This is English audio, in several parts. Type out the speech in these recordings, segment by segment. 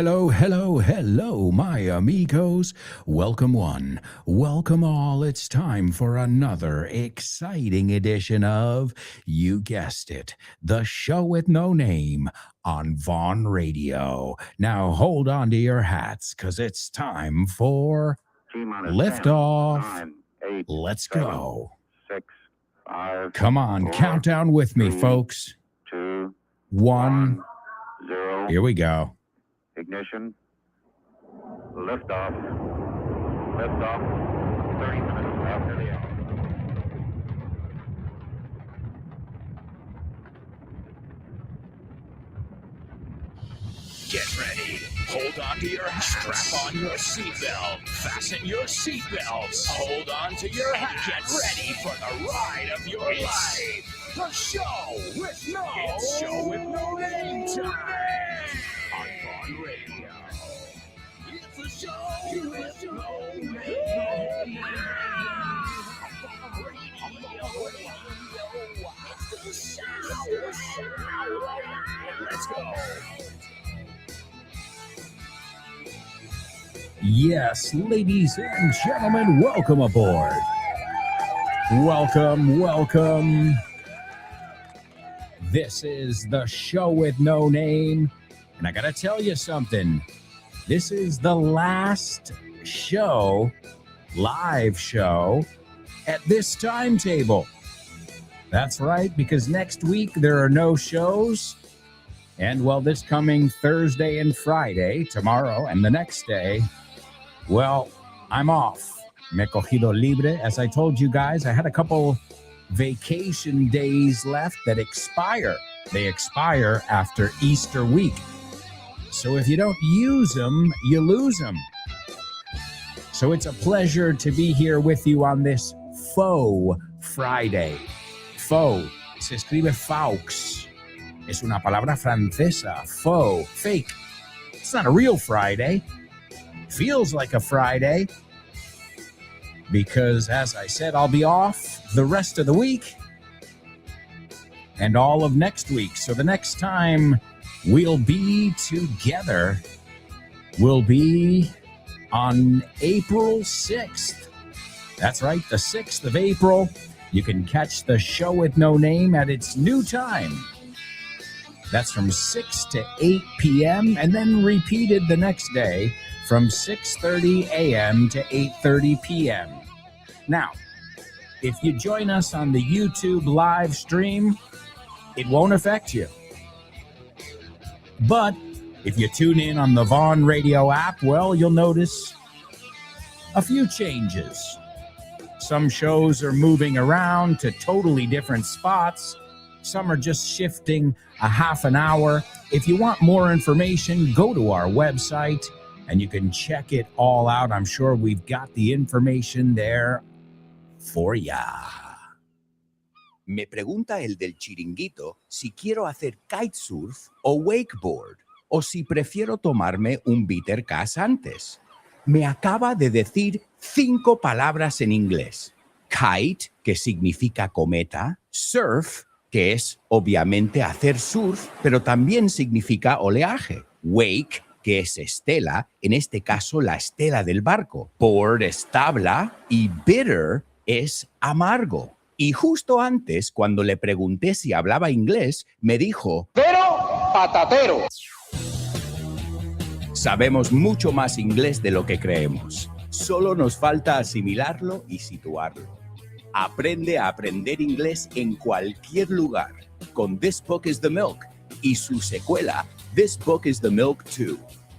Hello, hello, hello, my amigos. Welcome one, welcome all. It's time for another exciting edition of, you guessed it, the show with no name on Vaughn Radio. Now hold on to your hats because it's time for liftoff. 9, 8, Let's 7, go. 6, 5. Come on, 4, count down with me, 3, folks. 2, 1, 0. here we go. Ignition. Liftoff. Liftoff. 30 minutes after the hour. Get ready. Hold on to your hats. Strap on your seatbelt. Fasten your seatbelts. Hold on to your hats. Get ready for the ride of your life. The show with no name time on Vaughn Radio. It's a show with no name. It's the show. Let's go. Yes, ladies and gentlemen, welcome aboard. Welcome, welcome. This is the show with no name. And I got to tell you something. This is the last show, live show, at this timetable. That's right, because next week there are no shows. And well, this coming Thursday and Friday, tomorrow and the next day, well, I'm off. Me cogido libre. As I told you guys, I had a couple vacation days left that expire. They expire after Easter week. So if you don't use them, you lose them. So it's a pleasure to be here with you on this Faux Friday. Faux. Se escribe faux. Es una palabra francesa. Faux. Fake. It's not a real Friday. Feels like a Friday because, as I said, I'll be off the rest of the week and all of next week. So the next time we'll be together will be on April 6th. That's right, the 6th of April. You can catch the show with no name at its new time. That's from 6 to 8 p.m. and then repeated the next day from 6:30 a.m. to 8:30 p.m. Now, if you join us on the YouTube live stream, it won't affect you. But if you tune in on the Vaughn Radio app, well, you'll notice a few changes. Some shows are moving around to totally different spots. Some are just shifting a half an hour. If you want more information, go to our website and you can check it all out. I'm sure we've got the information there for ya. Me pregunta el del chiringuito si quiero hacer kitesurf o wakeboard o si prefiero tomarme un bitter cas antes. Me acaba de decir 5 palabras en inglés. Kite, que significa cometa. Surf, que es obviamente hacer surf, pero también significa oleaje. Wake, que es estela, en este caso la estela del barco. Board es tabla y bitter es amargo. Y justo antes, cuando le pregunté si hablaba inglés, me dijo, pero patatero. Sabemos mucho más inglés de lo que creemos. Solo nos falta asimilarlo y situarlo. Aprende a aprender inglés en cualquier lugar con This Book is the Milk y su secuela, This Book is the Milk 2.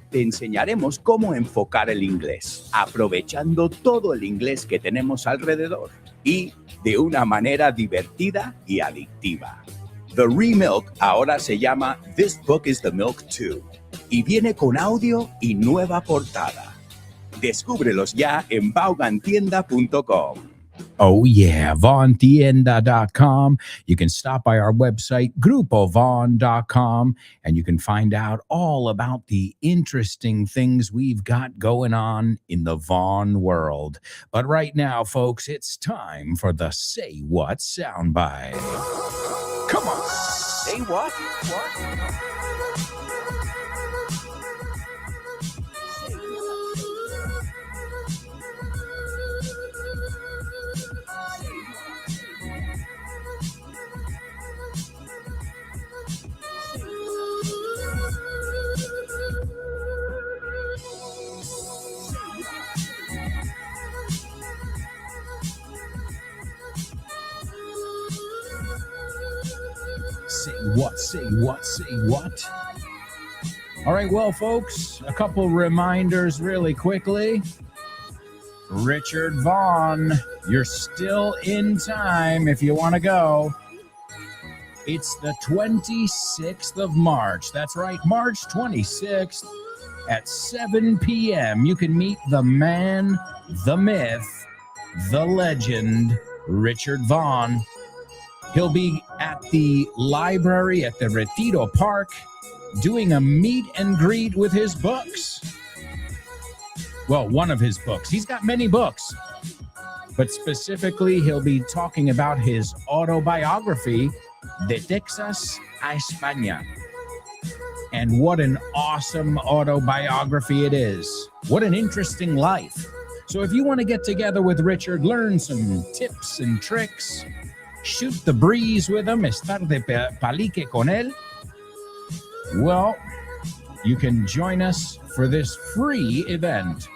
Te enseñaremos cómo enfocar el inglés, aprovechando todo el inglés que tenemos alrededor y de una manera divertida y adictiva. The Remilk ahora se llama This Book is the Milk 2 y viene con audio y nueva portada. Descúbrelos ya en vaughantienda.com. Oh yeah, vaughantienda.com. You can stop by our website, grupovaughn.com, and you can find out all about the interesting things we've got going on in the Vaughn world. But right now, folks, it's time for the Say What soundbite. Come on. Say what? Say what? Say what? Say what? All right, well, folks, a couple reminders really quickly. Richard Vaughn, you're still in time if you want to go. It's the 26th of March. That's right, March 26th at 7 p.m. You can meet the man, the myth, the legend, Richard Vaughn. He'll be at the library at the Retiro Park doing a meet and greet with his books. Well, one of his books. He's got many books. But specifically, he'll be talking about his autobiography, De Texas a España. And what an awesome autobiography it is. What an interesting life. So if you want to get together with Richard, learn some tips and tricks, shoot the breeze with him, estar de palique con él, well, you can join us for this free event.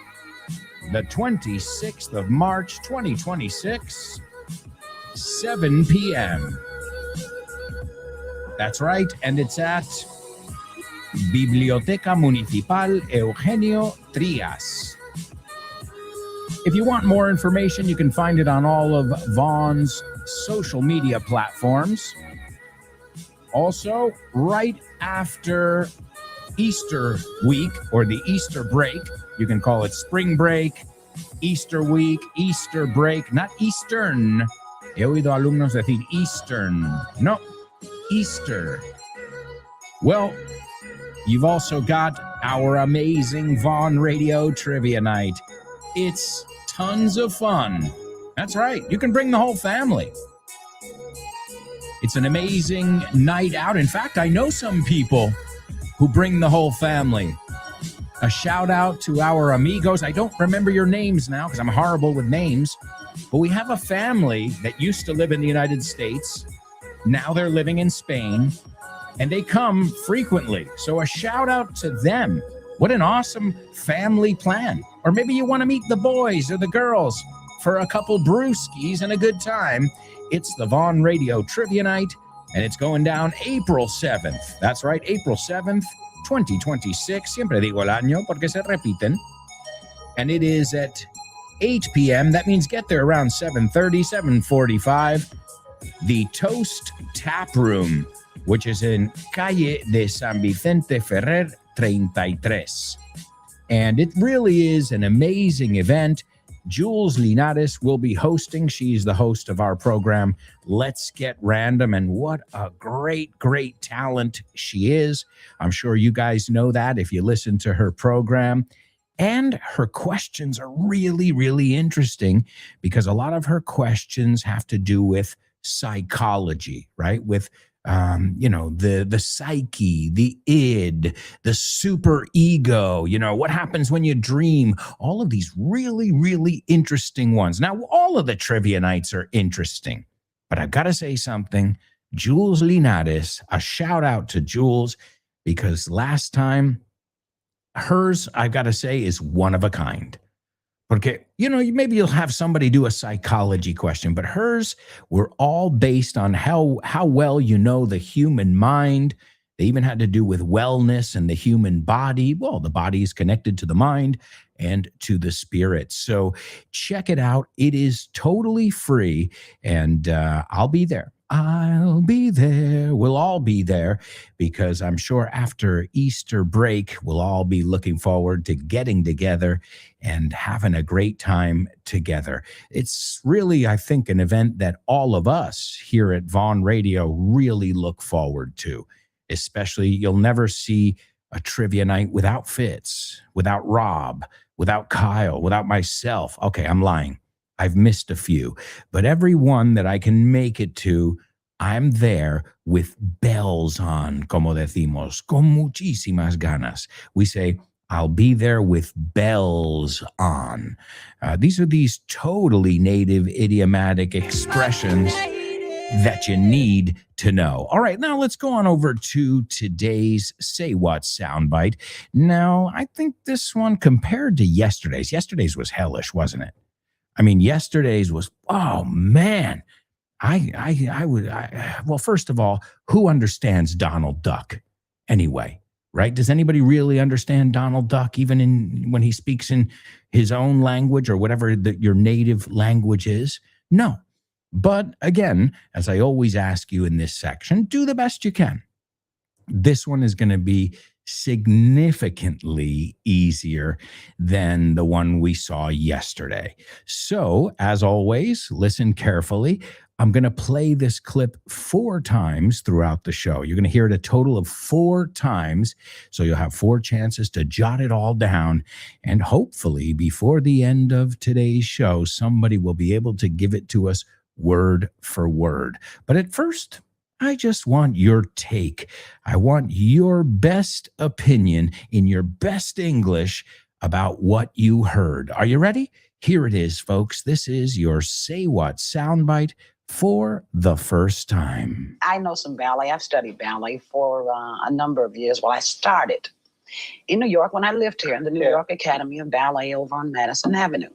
The 26th of March, 2026, 7 p.m. That's right, and it's at Biblioteca Municipal Eugenio Trias. If you want more information, you can find it on all of Vaughn's social media platforms. Also, right after Easter week, or the Easter break, you can call it spring break, Easter week, Easter break, not Eastern. He oído alumnos decir Eastern. No, Easter. Well, you've also got our amazing Vaughn Radio Trivia Night. It's tons of fun. That's right. You can bring the whole family. It's an amazing night out. In fact, I know some people who bring the whole family. A shout out to our amigos. I don't remember your names now because I'm horrible with names. But we have a family that used to live in the United States. Now they're living in Spain. And they come frequently. So a shout out to them. What an awesome family plan. Or maybe you want to meet the boys or the girls for a couple brewskis and a good time. It's the Vaughn Radio Trivia Night, and it's going down April 7th. That's right, April 7th, 2026. Siempre digo el año porque se repiten. And it is at 8 p.m. That means get there around 7:30, 7:45. The Toast Tap Room, which is in Calle de San Vicente Ferrer 33. And it really is an amazing event. Jules Linares will be hosting. She's the host of our program, Let's Get Random, and what a great, great talent she is. I'm sure you guys know that if you listen to her program. And her questions are really, really interesting because a lot of her questions have to do with psychology, right? With the psyche, the id, the super ego, what happens when you dream, all of these really, really interesting ones. Now, all of the trivia nights are interesting, but I've got to say something. Jules Linares, a shout out to Jules, because last time hers, I've got to say, is one of a kind. Porque, maybe you'll have somebody do a psychology question, but hers were all based on how well you know the human mind. They even had to do with wellness and the human body. Well, the body is connected to the mind and to the spirit. So check it out. It is totally free, and I'll be there. I'll be there. We'll all be there because I'm sure after Easter break, we'll all be looking forward to getting together and having a great time together. It's really, I think, an event that all of us here at Vaughn Radio really look forward to. Especially, you'll never see a trivia night without Fitz, without Rob, without Kyle, without myself. Okay, I'm lying. I've missed a few, but every one that I can make it to, I'm there with bells on, como decimos, con muchísimas ganas. We say, I'll be there with bells on. These are these totally native idiomatic expressions that you need to know. All right, now let's go on over to today's Say What soundbite. Now, I think this one compared to yesterday's was hellish, wasn't it? I mean, yesterday's was, oh man, well, first of all, who understands Donald Duck anyway? Right? Does anybody really understand Donald Duck, even when he speaks in his own language or whatever your native language is? No. But again, as I always ask you in this section, do the best you can. This one is going to be significantly easier than the one we saw yesterday. So, as always, listen carefully. I'm going to play this clip 4 times throughout the show. You're going to hear it a total of 4 times. So you'll have 4 chances to jot it all down. And hopefully, before the end of today's show, somebody will be able to give it to us word for word. But at first, I just want your take. I want your best opinion in your best English about what you heard. Are you ready? Here it is, folks. This is your Say What soundbite for the first time. I know some ballet. I've studied ballet for a number of years. Well, I started in New York when I lived here in the New York Academy of Ballet over on Madison Avenue.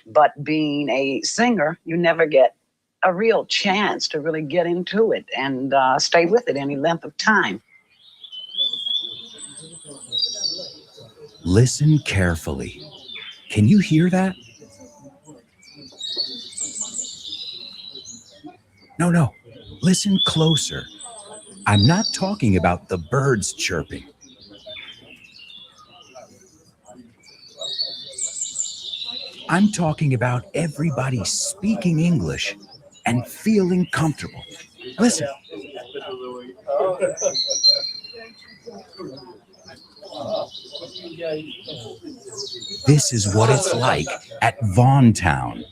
But being a singer, you never get a real chance to really get into it and stay with it any length of time. Listen carefully. Can you hear that? No. Listen closer. I'm not talking about the birds chirping. I'm talking about everybody speaking English and feeling comfortable. Listen. This is what it's like at Vaughn Town,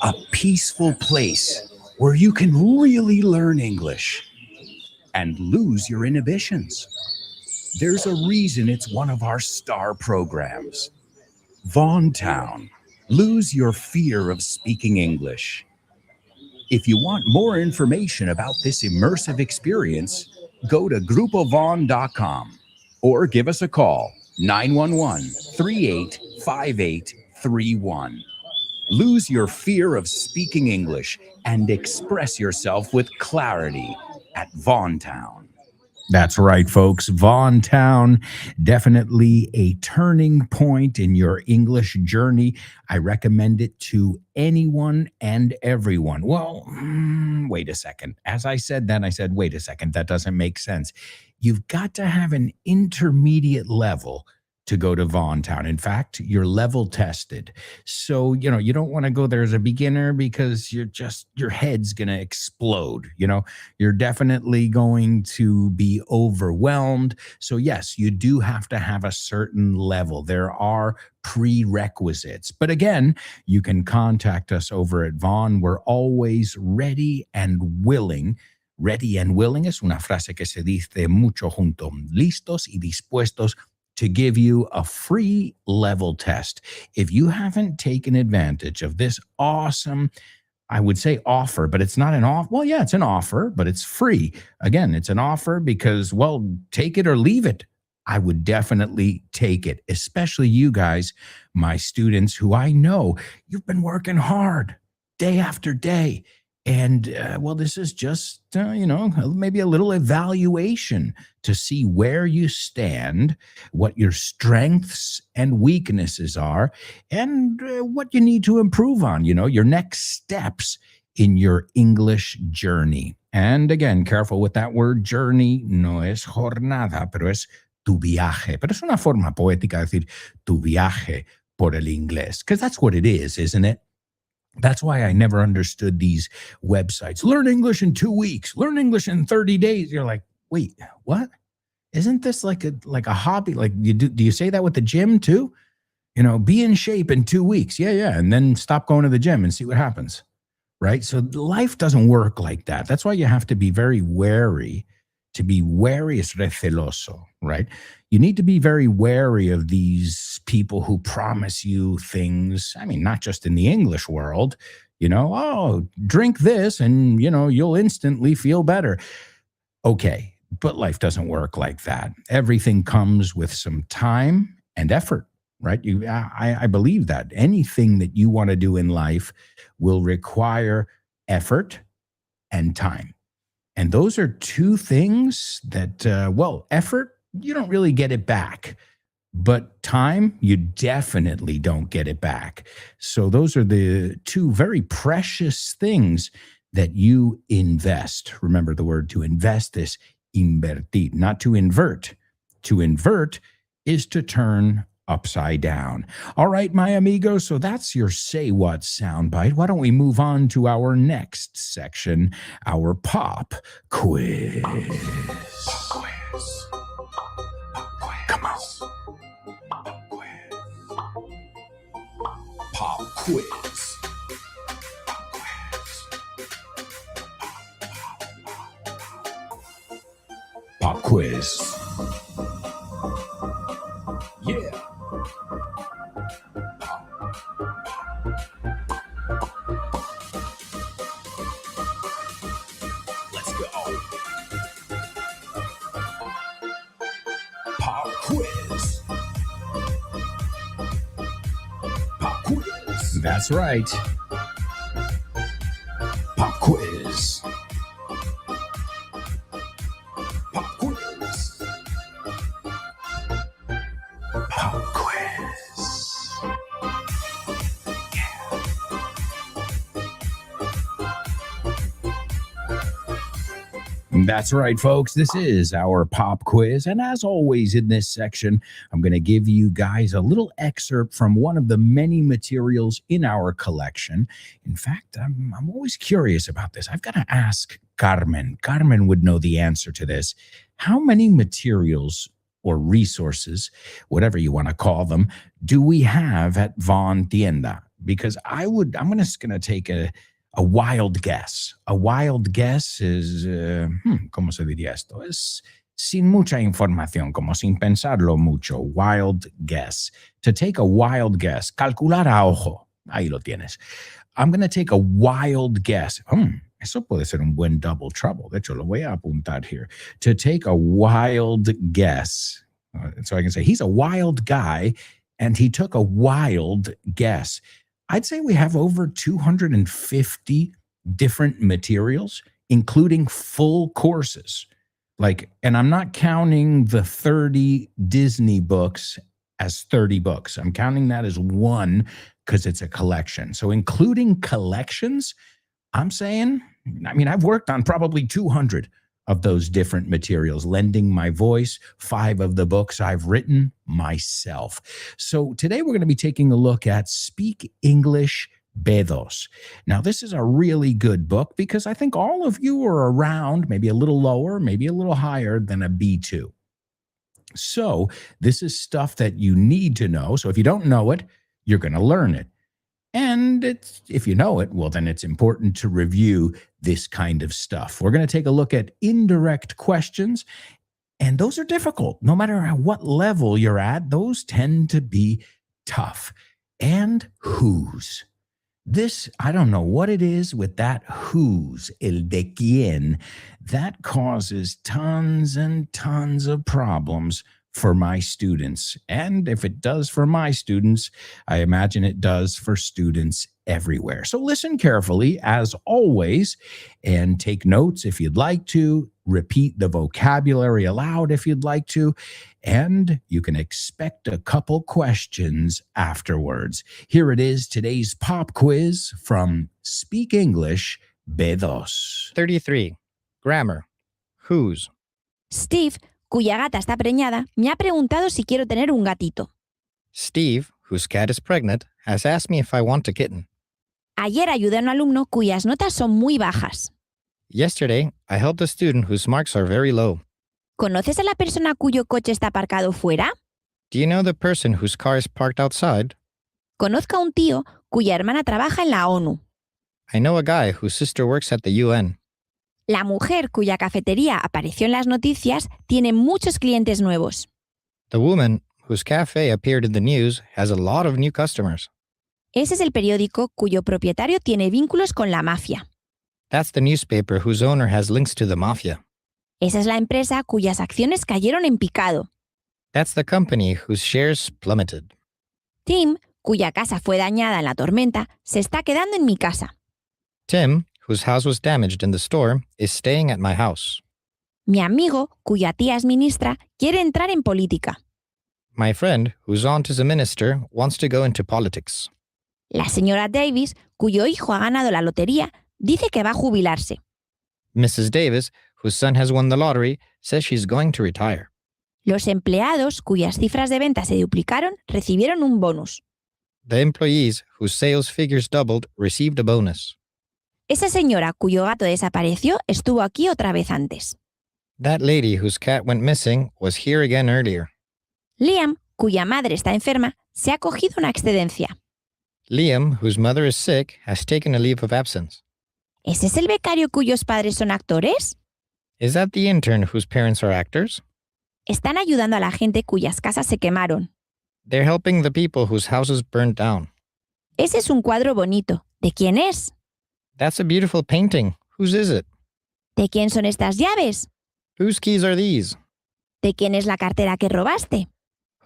a peaceful place where you can really learn English and lose your inhibitions. There's a reason it's one of our star programs. Vaughn Town, lose your fear of speaking English. If you want more information about this immersive experience, go to grupovaughn.com or give us a call, 911-385831. Lose your fear of speaking English and express yourself with clarity at Vaughn Town. That's right, folks. Vaughn Town, definitely a turning point in your English journey. I recommend it to anyone and everyone. Well, wait a second. As I said then, I said, wait a second, that doesn't make sense. You've got to have an intermediate level to go to Vaughn Town. In fact, you're level tested. So, you don't want to go there as a beginner because your head's going to explode. You're definitely going to be overwhelmed. So yes, you do have to have a certain level. There are prerequisites. But again, you can contact us over at Vaughn. We're always ready and willing. Ready and willing es una frase que se dice mucho junto. Listos y dispuestos to give you a free level test. If you haven't taken advantage of this awesome, I would say offer, but it's not an offer. Well, yeah, it's an offer, but it's free. Again, it's an offer because, well, take it or leave it. I would definitely take it, especially you guys, my students, who I know you've been working hard day after day. And, well, this is just, maybe a little evaluation to see where you stand, what your strengths and weaknesses are, and what you need to improve on, your next steps in your English journey. And again, careful with that word journey. No es jornada, pero es tu viaje. Pero es una forma poética de decir tu viaje por el inglés, because that's what it is, isn't it? That's why I never understood these websites. Learn English in 2 weeks. Learn English in 30 days. You're like, wait, what? Isn't this like a hobby? Like, do you say that with the gym too? Be in shape in 2 weeks. Yeah. And then stop going to the gym and see what happens. Right? So life doesn't work like that. That's why you have to be very wary. To be wary is receloso, right? You need to be very wary of these people who promise you things. I mean, not just in the English world, drink this and, you'll instantly feel better. Okay, but life doesn't work like that. Everything comes with some time and effort, right? I believe that anything that you want to do in life will require effort and time. And those are two things that, effort, you don't really get it back. But time, you definitely don't get it back. So those are the two very precious things that you invest. Remember the word to invest is invertir, not to invert. To invert is to turn upside down. All right, my amigos, so that's your Say What soundbite. Why don't we move on to our next section, our pop quiz. Pop quiz. Come on. Pop quiz. Pop quiz. Yeah. Let's go. Pop quiz. Pop quiz. That's right. Pop quiz. Pop quiz. Pop quiz. That's right, folks. This is our pop quiz. And as always in this section, I'm going to give you guys a little excerpt from one of the many materials in our collection. In fact, I'm always curious about this. I've got to ask Carmen. Carmen would know the answer to this. How many materials or resources, whatever you want to call them, do we have at Von Tienda? Because I'm just going to take a wild guess. A wild guess is, ¿cómo se diría esto? Es sin mucha información, como sin pensarlo mucho. Wild guess. To take a wild guess. Calcular a ojo. Ahí lo tienes. I'm going to take a wild guess. Eso puede ser un buen double trouble. De hecho, lo voy a apuntar here. To take a wild guess. So I can say he's a wild guy and he took a wild guess. I'd say we have over 250 different materials, including full courses. And I'm not counting the 30 Disney books as 30 books. I'm counting that as one because it's a collection. So including collections, I'm saying, I've worked on probably 200 of those different materials, lending my voice, 5 of the books I've written myself. So today we're going to be taking a look at Speak English B2. Now, this is a really good book because I think all of you are around, maybe a little lower, maybe a little higher than a B2. So this is stuff that you need to know. So if you don't know it, you're going to learn it. And if you know it, well, then it's important to review this kind of stuff. We're going to take a look at indirect questions, and those are difficult. No matter at what level you're at, those tend to be tough. And whose. This, I don't know what it is with that whose, el de quién, that causes tons and tons of problems for my students. And if it does for my students, I imagine it does for students everywhere. So listen carefully, as always, and take notes if you'd like to. Repeat the vocabulary aloud if you'd like to. And you can expect a couple questions afterwards. Here it is, today's pop quiz from Speak English B2. 33. Grammar. Whose. Steve, cuya gata está preñada, me ha preguntado si quiero tener un gatito. Steve, whose cat is pregnant, has asked me if I want a kitten. Ayer ayudé a un alumno cuyas notas son muy bajas. Yesterday, I helped a student whose marks are very low. ¿Conoces a la persona cuyo coche está aparcado fuera? Do you know the person whose car is parked outside? Conozco a un tío cuya hermana trabaja en la ONU. I know a guy whose sister works at the UN. La mujer cuya cafetería apareció en las noticias tiene muchos clientes nuevos. The woman whose cafe appeared in the news has a lot of new customers. Ese es el periódico cuyo propietario tiene vínculos con la mafia. That's the newspaper whose owner has links to the mafia. Esa es la empresa cuyas acciones cayeron en picado. That's the company whose shares plummeted. Tim, cuya casa fue dañada en la tormenta, se está quedando en mi casa. Tim, whose house was damaged in the storm, is staying at my house. Mi amigo, cuya tía es ministra, quiere entrar en política. My friend, whose aunt is a minister, wants to go into politics. La señora Davis, cuyo hijo ha ganado la lotería, dice que va a jubilarse. Mrs. Davis, whose son has won the lottery, says she's going to retire. Los empleados, cuyas cifras de venta se duplicaron, recibieron un bonus. The employees, whose sales figures doubled, received a bonus. Esa señora, cuyo gato desapareció, estuvo aquí otra vez antes. That lady whose cat went missing was here again earlier. Liam, cuya madre está enferma, se ha cogido una excedencia. Liam, whose mother is sick, has taken a leave of absence. ¿Ese es el becario cuyos padres son actores? Is that the intern whose parents are actors? Están ayudando a la gente cuyas casas se quemaron. They're helping the people whose houses burned down. Ese es un cuadro bonito. ¿De quién es? That's a beautiful painting. Whose is it? ¿De quién son estas llaves? Whose keys are these? ¿De quién es la cartera que robaste?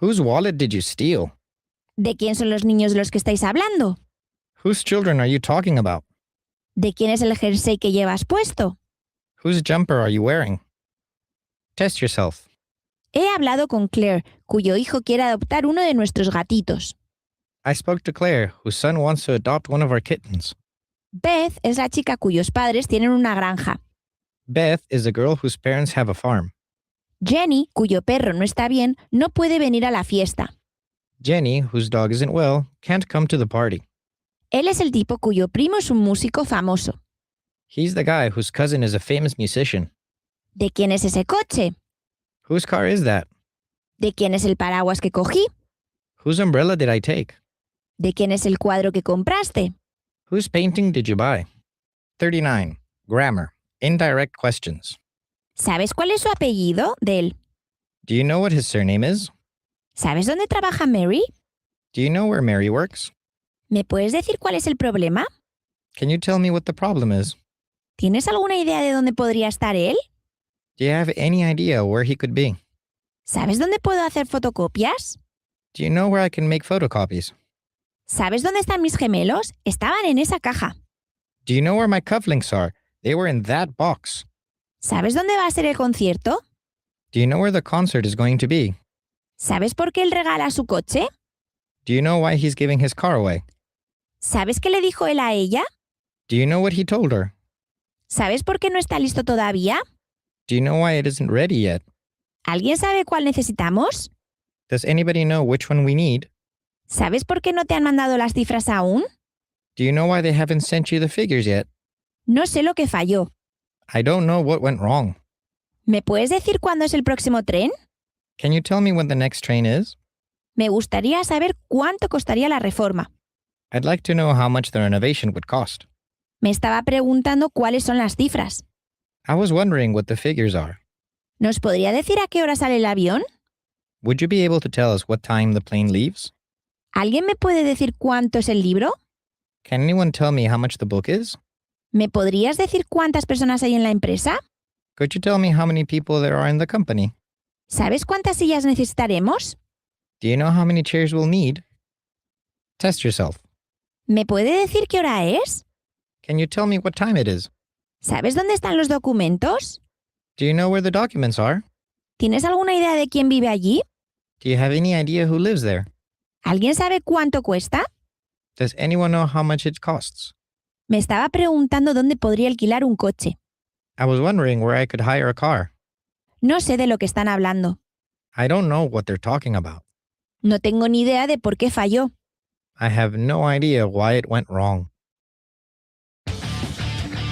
Whose wallet did you steal? ¿De quién son los niños de los que estáis hablando? Whose children are you talking about? ¿De quién es el jersey que llevas puesto? Whose jumper are you wearing? Test yourself. He hablado con Claire, cuyo hijo quiere adoptar uno de nuestros gatitos. I spoke to Claire, whose son wants to adopt one of our kittens. Beth es la chica cuyos padres tienen una granja. Beth is a girl whose parents have a farm. Jenny, cuyo perro no está bien, no puede venir a la fiesta. Jenny, whose dog isn't well, can't come to the party. Él es el tipo cuyo primo es un músico famoso. He's the guy whose cousin is a famous musician. ¿De quién es ese coche? Whose car is that? ¿De quién es el paraguas que cogí? Whose umbrella did I take? ¿De quién es el cuadro que compraste? Whose painting did you buy? 39. Grammar. Indirect questions. ¿Sabes cuál es su apellido? De él. Do you know what his surname is? ¿Sabes dónde trabaja Mary? Do you know where Mary works? ¿Me puedes decir cuál es el problema? Can you tell me what the problem is? ¿Tienes alguna idea de dónde podría estar él? Do you have any idea where he could be? ¿Sabes dónde puedo hacer fotocopias? Do you know where I can make photocopies? ¿Sabes dónde están mis gemelos? Estaban en esa caja. Do you know where my cufflinks are? They were in that box. ¿Sabes dónde va a ser el concierto? Do you know where the concert is going to be? ¿Sabes por qué él regala su coche? Do you know why he's giving his car away? ¿Sabes qué le dijo él a ella? Do you know what he told her? ¿Sabes por qué no está listo todavía? Do you know why it isn't ready yet? ¿Alguien sabe cuál necesitamos? Does anybody know which one we need? ¿Sabes por qué no te han mandado las cifras aún? Do you know why they haven't sent you the figures yet? No sé lo que falló. I don't know what went wrong. ¿Me puedes decir cuándo es el próximo tren? Can you tell me when the next train is? Me gustaría saber cuánto costaría la reforma. I'd like to know how much the renovation would cost. Me estaba preguntando cuáles son las cifras. I was wondering what the figures are. ¿Nos podría decir a qué hora sale el avión? Would you be able to tell us what time the plane leaves? ¿Alguien me puede decir cuánto es el libro? Can anyone tell me how much the book is? ¿Me podrías decir cuántas personas hay en la empresa? Could you tell me how many people there are in the company? ¿Sabes cuántas sillas necesitaremos? Do you know how many chairs we'll need? Test yourself. ¿Me puede decir qué hora es? Can you tell me what time it is? ¿Sabes dónde están los documentos? Do you know where the documents are? ¿Tienes alguna idea de quién vive allí? Do you have any idea who lives there? ¿Alguien sabe cuánto cuesta? Does anyone know how much it costs? Me estaba preguntando dónde podría alquilar un coche. I was wondering where I could hire a car. No sé de lo que están hablando. I don't know what they're talking about. No tengo ni idea de por qué falló. I have no idea why it went wrong.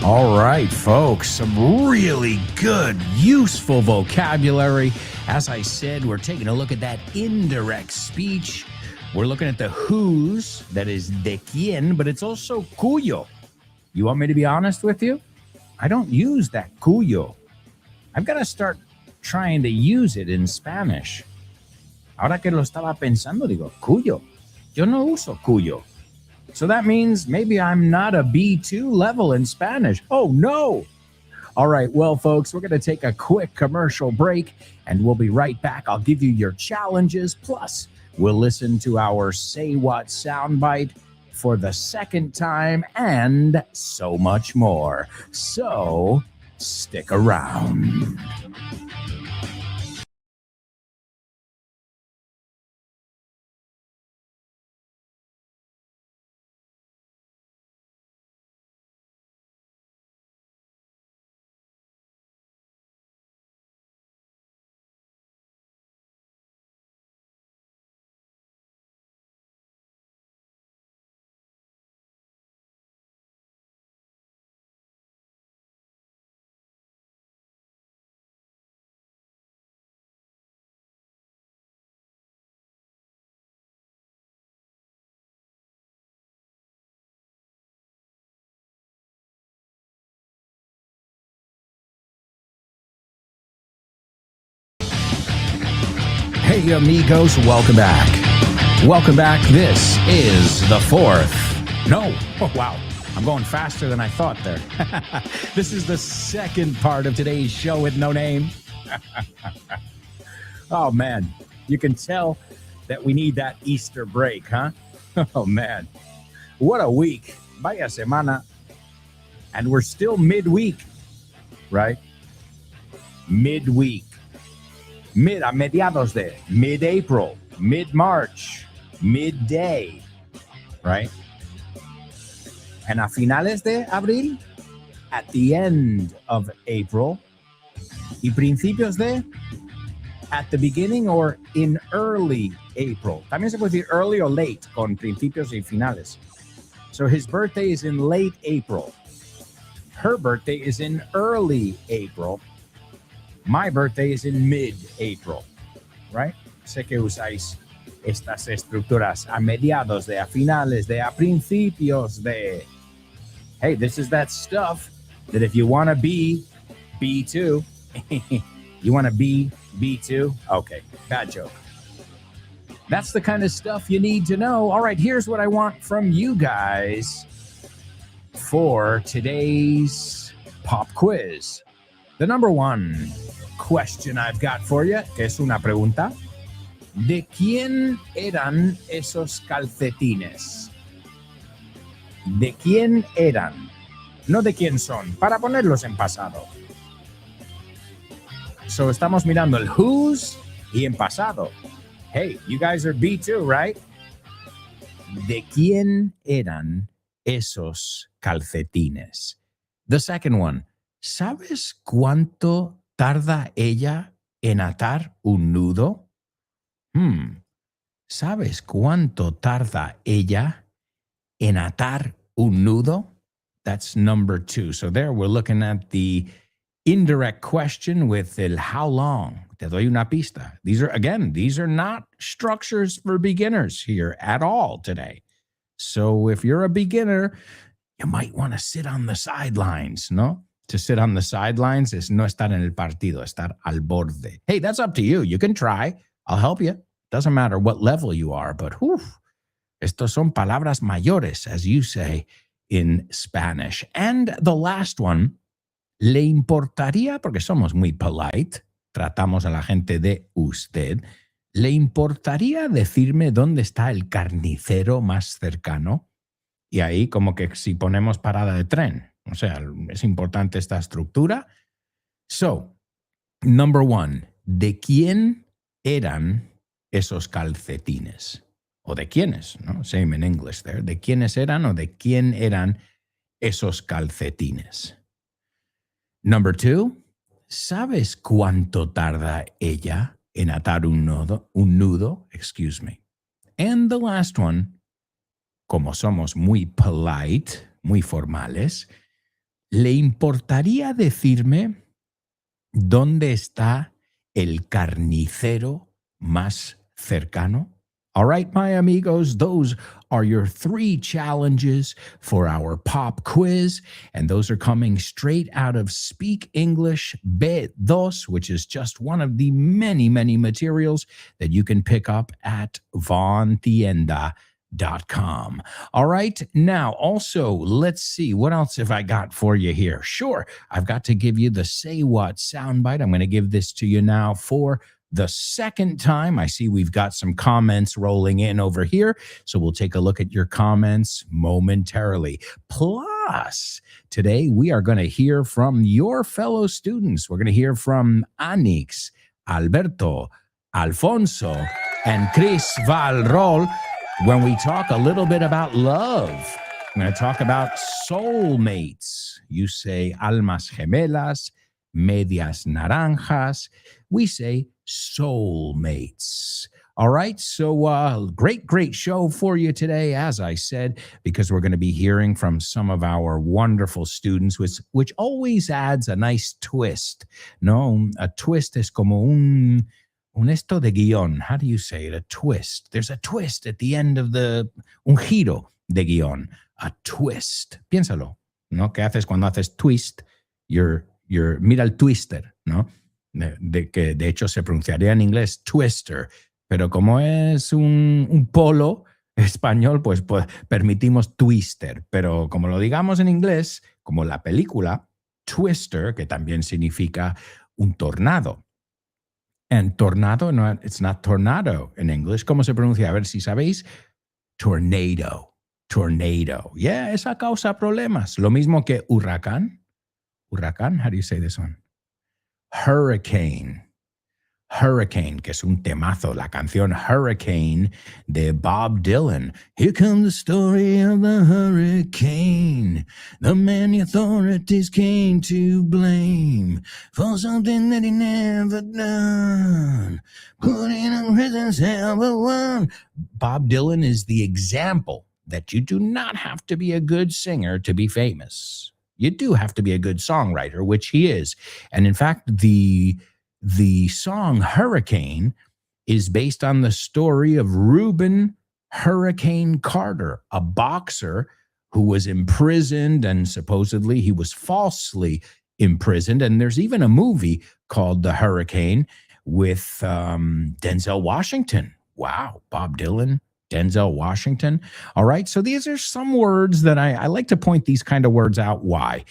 All right, folks, some really good, useful vocabulary. As I said, we're taking a look at that indirect speech. We're looking at the whose, that is de quién, but it's also cuyo. You want me to be honest with you? I don't use that cuyo. I've got to start trying to use it in Spanish. Ahora que lo estaba pensando, digo, cuyo. Yo no uso cuyo. So that means maybe I'm not a B2 level in Spanish. Oh, no. All right, well, folks, we're going to take a quick commercial break, and we'll be right back. I'll give you your challenges, plus we'll listen to our Say What soundbite for the second time, and so much more. So stick around. Hey, amigos, welcome back. Welcome back. This is the fourth. No. Oh, wow. I'm going faster than I thought there. This is the second part of today's show with no name. Oh, man. You can tell that we need that Easter break, huh? Oh, man. What a week. Vaya semana. And we're still midweek, right? Midweek. A mediados de, mid-April, mid-March, midday, right? And a finales de abril, at the end of April, y principios de, at the beginning or in early April. También se puede decir early or late, con principios y finales. So his birthday is in late April. Her birthday is in early April. My birthday is in mid-April, right? Sé que usáis estas estructuras a mediados de, a finales de, a principios de. Hey, this is that stuff that if you want to be B2, you want to be B2? Okay, bad joke. That's the kind of stuff you need to know. All right, here's what I want from you guys for today's pop quiz. The number one question I've got for you, que es una pregunta. ¿De quién eran esos calcetines? ¿De quién eran? No de quién son, para ponerlos en pasado. So estamos mirando el who's y en pasado. Hey, you guys are B2, right? ¿De quién eran esos calcetines? The second one. ¿Sabes cuánto tarda ella en atar un nudo? ¿Sabes cuánto tarda ella en atar un nudo? That's number two. So there we're looking at the indirect question with el how long. Te doy una pista. These are not structures for beginners here at all today. So if you're a beginner, you might want to sit on the sidelines, ¿no? To sit on the sidelines is no estar en el partido, estar al borde. Hey, that's up to you. You can try. I'll help you. Doesn't matter what level you are, but estos son palabras mayores, as you say in Spanish. And the last one, ¿le importaría, porque somos muy polite, tratamos a la gente de usted, ¿le importaría decirme dónde está el carnicero más cercano? Y ahí como que si ponemos parada de tren. O sea, es importante esta estructura. So, number one, ¿de quién eran esos calcetines? O de quiénes, ¿no? Same in English there. ¿De quiénes eran o de quién eran esos calcetines? Number two, ¿sabes cuánto tarda ella en atar un nudo? Excuse me. And the last one, como somos muy polite, muy formales, ¿le importaría decirme dónde está el carnicero más cercano? All right, my amigos, those are your 3 challenges for our pop quiz, and those are coming straight out of Speak English B2, which is just one of the many, many materials that you can pick up at vontienda.com. All right, now also let's see, what else have I got for you here? Sure, I've got to give you the Say What soundbite. I'm going to give this to you now for the second time. I see we've got some comments rolling in over here, so we'll take a look at your comments momentarily. Plus, today we are going to hear from your fellow students. We're going to hear from Anix, Alberto, Alfonso, and Chris Valrol when we talk a little bit about love. I'm going to talk about soulmates. You say almas gemelas, medias naranjas. We say soulmates. All right, so great show for you today, as I said, because we're going to be hearing from some of our wonderful students, which always adds a nice twist. No, a twist es como un esto de guión. How do you say it? A twist. There's a twist at the end of un giro de guión. A twist. Piénsalo, ¿no? ¿Qué haces cuando haces twist? Mira el twister, ¿no? Que de hecho se pronunciaría en inglés twister, pero como es un polo español, pues permitimos twister, pero como lo digamos en inglés, como la película, twister, que también significa un tornado. And tornado, no, it's not tornado in English. ¿Cómo se pronuncia? A ver si sabéis. Tornado. Yeah, esa causa problemas. Lo mismo que huracán. Huracán, how do you say this one? Hurricane, que es un temazo, la canción Hurricane de Bob Dylan. Here comes the story of the hurricane, the man the authorities came to blame for something that he never done, put in a prison cell but one. Bob Dylan is the example that you do not have to be a good singer to be famous. You do have to be a good songwriter, which he is. And in fact, the song Hurricane is based on the story of Reuben Hurricane Carter, a boxer who was imprisoned, and supposedly he was falsely imprisoned. And there's even a movie called The Hurricane with Denzel Washington. Wow, Bob Dylan, Denzel Washington. All right, so these are some words that I like to point these kind of words out. Why?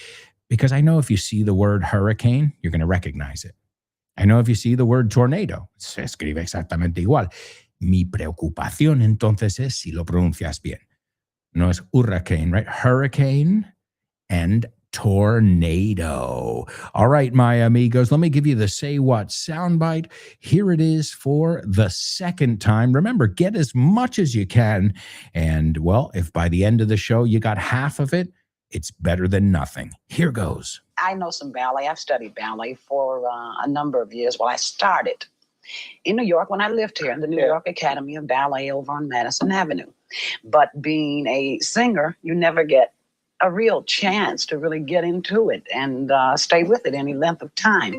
Because I know if you see the word hurricane, you're going to recognize it. I know if you see the word tornado, se escribe exactamente igual. Mi preocupación entonces es si lo pronuncias bien. No es hurricane, right? Hurricane and tornado. All right, my amigos, let me give you the Say What soundbite. Here it is for the second time. Remember, get as much as you can. And, well, if by the end of the show you got half of it, it's better than nothing. Here goes. I know some ballet. I've studied ballet for a number of years. Well, I started in New York when I lived here in the New York Academy of Ballet over on Madison Avenue. But being a singer, you never get a real chance to really get into it and stay with it any length of time.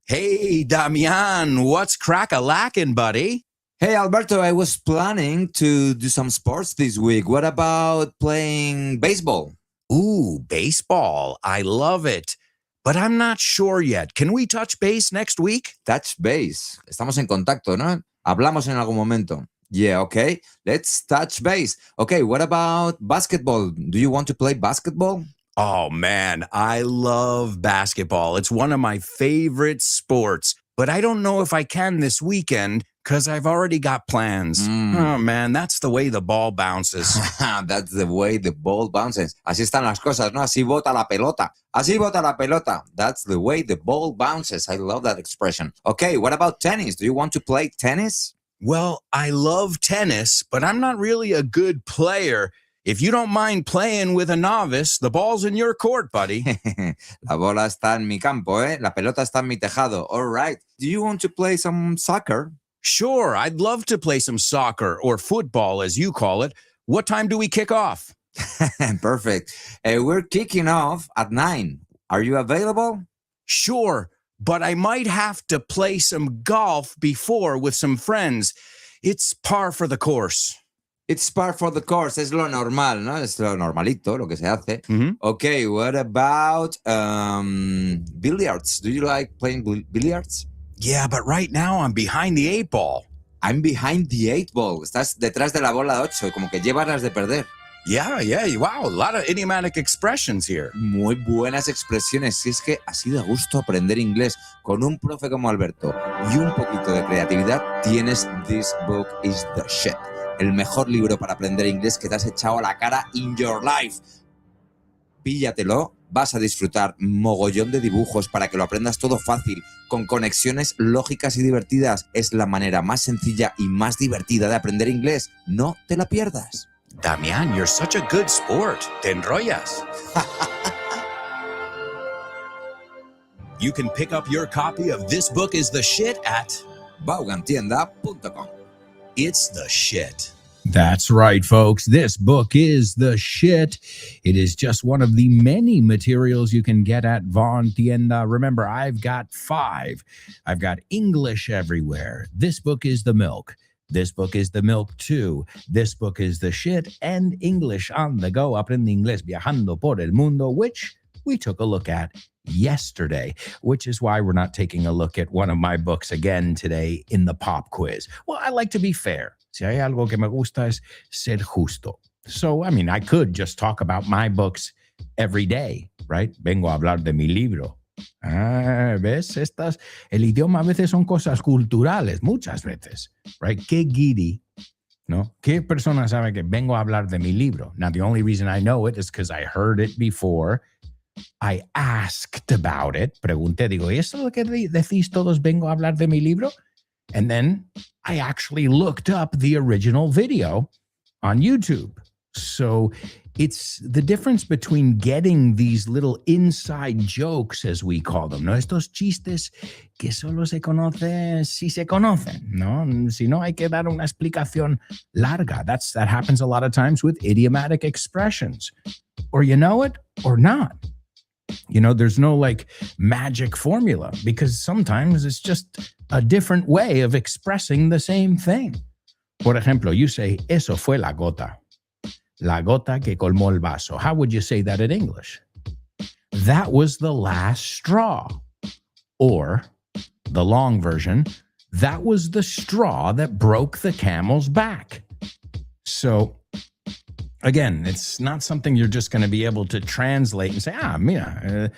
Hey, Damian, what's crack-a-lackin', buddy? Hey, Alberto, I was planning to do some sports this week. What about playing baseball? Ooh, baseball. I love it. But I'm not sure yet. Can we touch base next week? Touch base. Estamos en contacto, ¿no? Hablamos en algún momento. Yeah, okay. Let's touch base. Okay, what about basketball? Do you want to play basketball? Oh, man, I love basketball. It's one of my favorite sports. But I don't know if I can this weekend because I've already got plans. Oh, man, that's the way the ball bounces. That's the way the ball bounces. Así están las cosas, ¿no? Así bota la pelota. Así bota la pelota. That's the way the ball bounces. I love that expression. Okay, what about tennis? Do you want to play tennis? Well, I love tennis, but I'm not really a good player. If you don't mind playing with a novice, the ball's in your court, buddy. La bola está en mi campo, ¿eh? La pelota está en mi tejado. All right. Do you want to play some soccer? Sure, I'd love to play some soccer or football, as you call it. What time do we kick off? Perfect. We're kicking off at 9. Are you available? Sure, but I might have to play some golf before with some friends. It's par for the course. It's par for the course. Es lo normal, ¿no? Es lo normalito, lo que se hace. Mm-hmm. Okay, what about billiards? Do you like playing billiards? Yeah, but right now I'm behind the 8 ball. I'm behind the 8 ball. Estás detrás de la bola 8, como que llevas las de perder. Yeah. Wow, a lot of idiomatic expressions here. Muy buenas expresiones. Si es que así de gusto aprender inglés con un profe como Alberto y un poquito de creatividad, tienes This Book is the Shit. El mejor libro para aprender inglés que te has echado a la cara in your life. Píllatelo, vas a disfrutar mogollón de dibujos para que lo aprendas todo fácil, con conexiones lógicas y divertidas. Es la manera más sencilla y más divertida de aprender inglés. No te la pierdas. Damián, you're such a good sport. Te enrollas. You can pick up your copy of This Book is the Shit at Vaughantienda.com. It's the Shit. That's right, folks. This book is the shit. It is just one of the many materials you can get at Von Tienda. Remember, I've got 5. I've got English everywhere. This book is the milk. This book is the milk too. This book is the shit, and English on the go. Aprende inglés viajando por el mundo, which we took a look at yesterday, which is why we're not taking a look at one of my books again today in the pop quiz. Well, I like to be fair. Si hay algo que me gusta es ser justo. So, I mean, I could just talk about my books every day, right? Vengo a hablar de mi libro. ¿Ves? El idioma a veces son cosas culturales, muchas veces, right? Qué guiri, ¿no? ¿Qué persona sabe que vengo a hablar de mi libro? Now, the only reason I know it is because I heard it before. I asked about it. Pregunté, digo, ¿y eso es lo que decís todos, vengo a hablar de mi libro? And then I actually looked up the original video on YouTube. So it's the difference between getting these little inside jokes, as we call them, ¿no? Estos chistes que solo se conocen si se conocen, ¿no? Si no, hay que dar una explicación larga. That happens a lot of times with idiomatic expressions. Or you know it or not. You know, there's no like magic formula because sometimes it's just a different way of expressing the same thing. Por ejemplo, you say, eso fue la gota que colmó el vaso. How would you say that in English? That was the last straw. Or the long version, that was the straw that broke the camel's back. So again, it's not something you're just going to be able to translate and say, mira,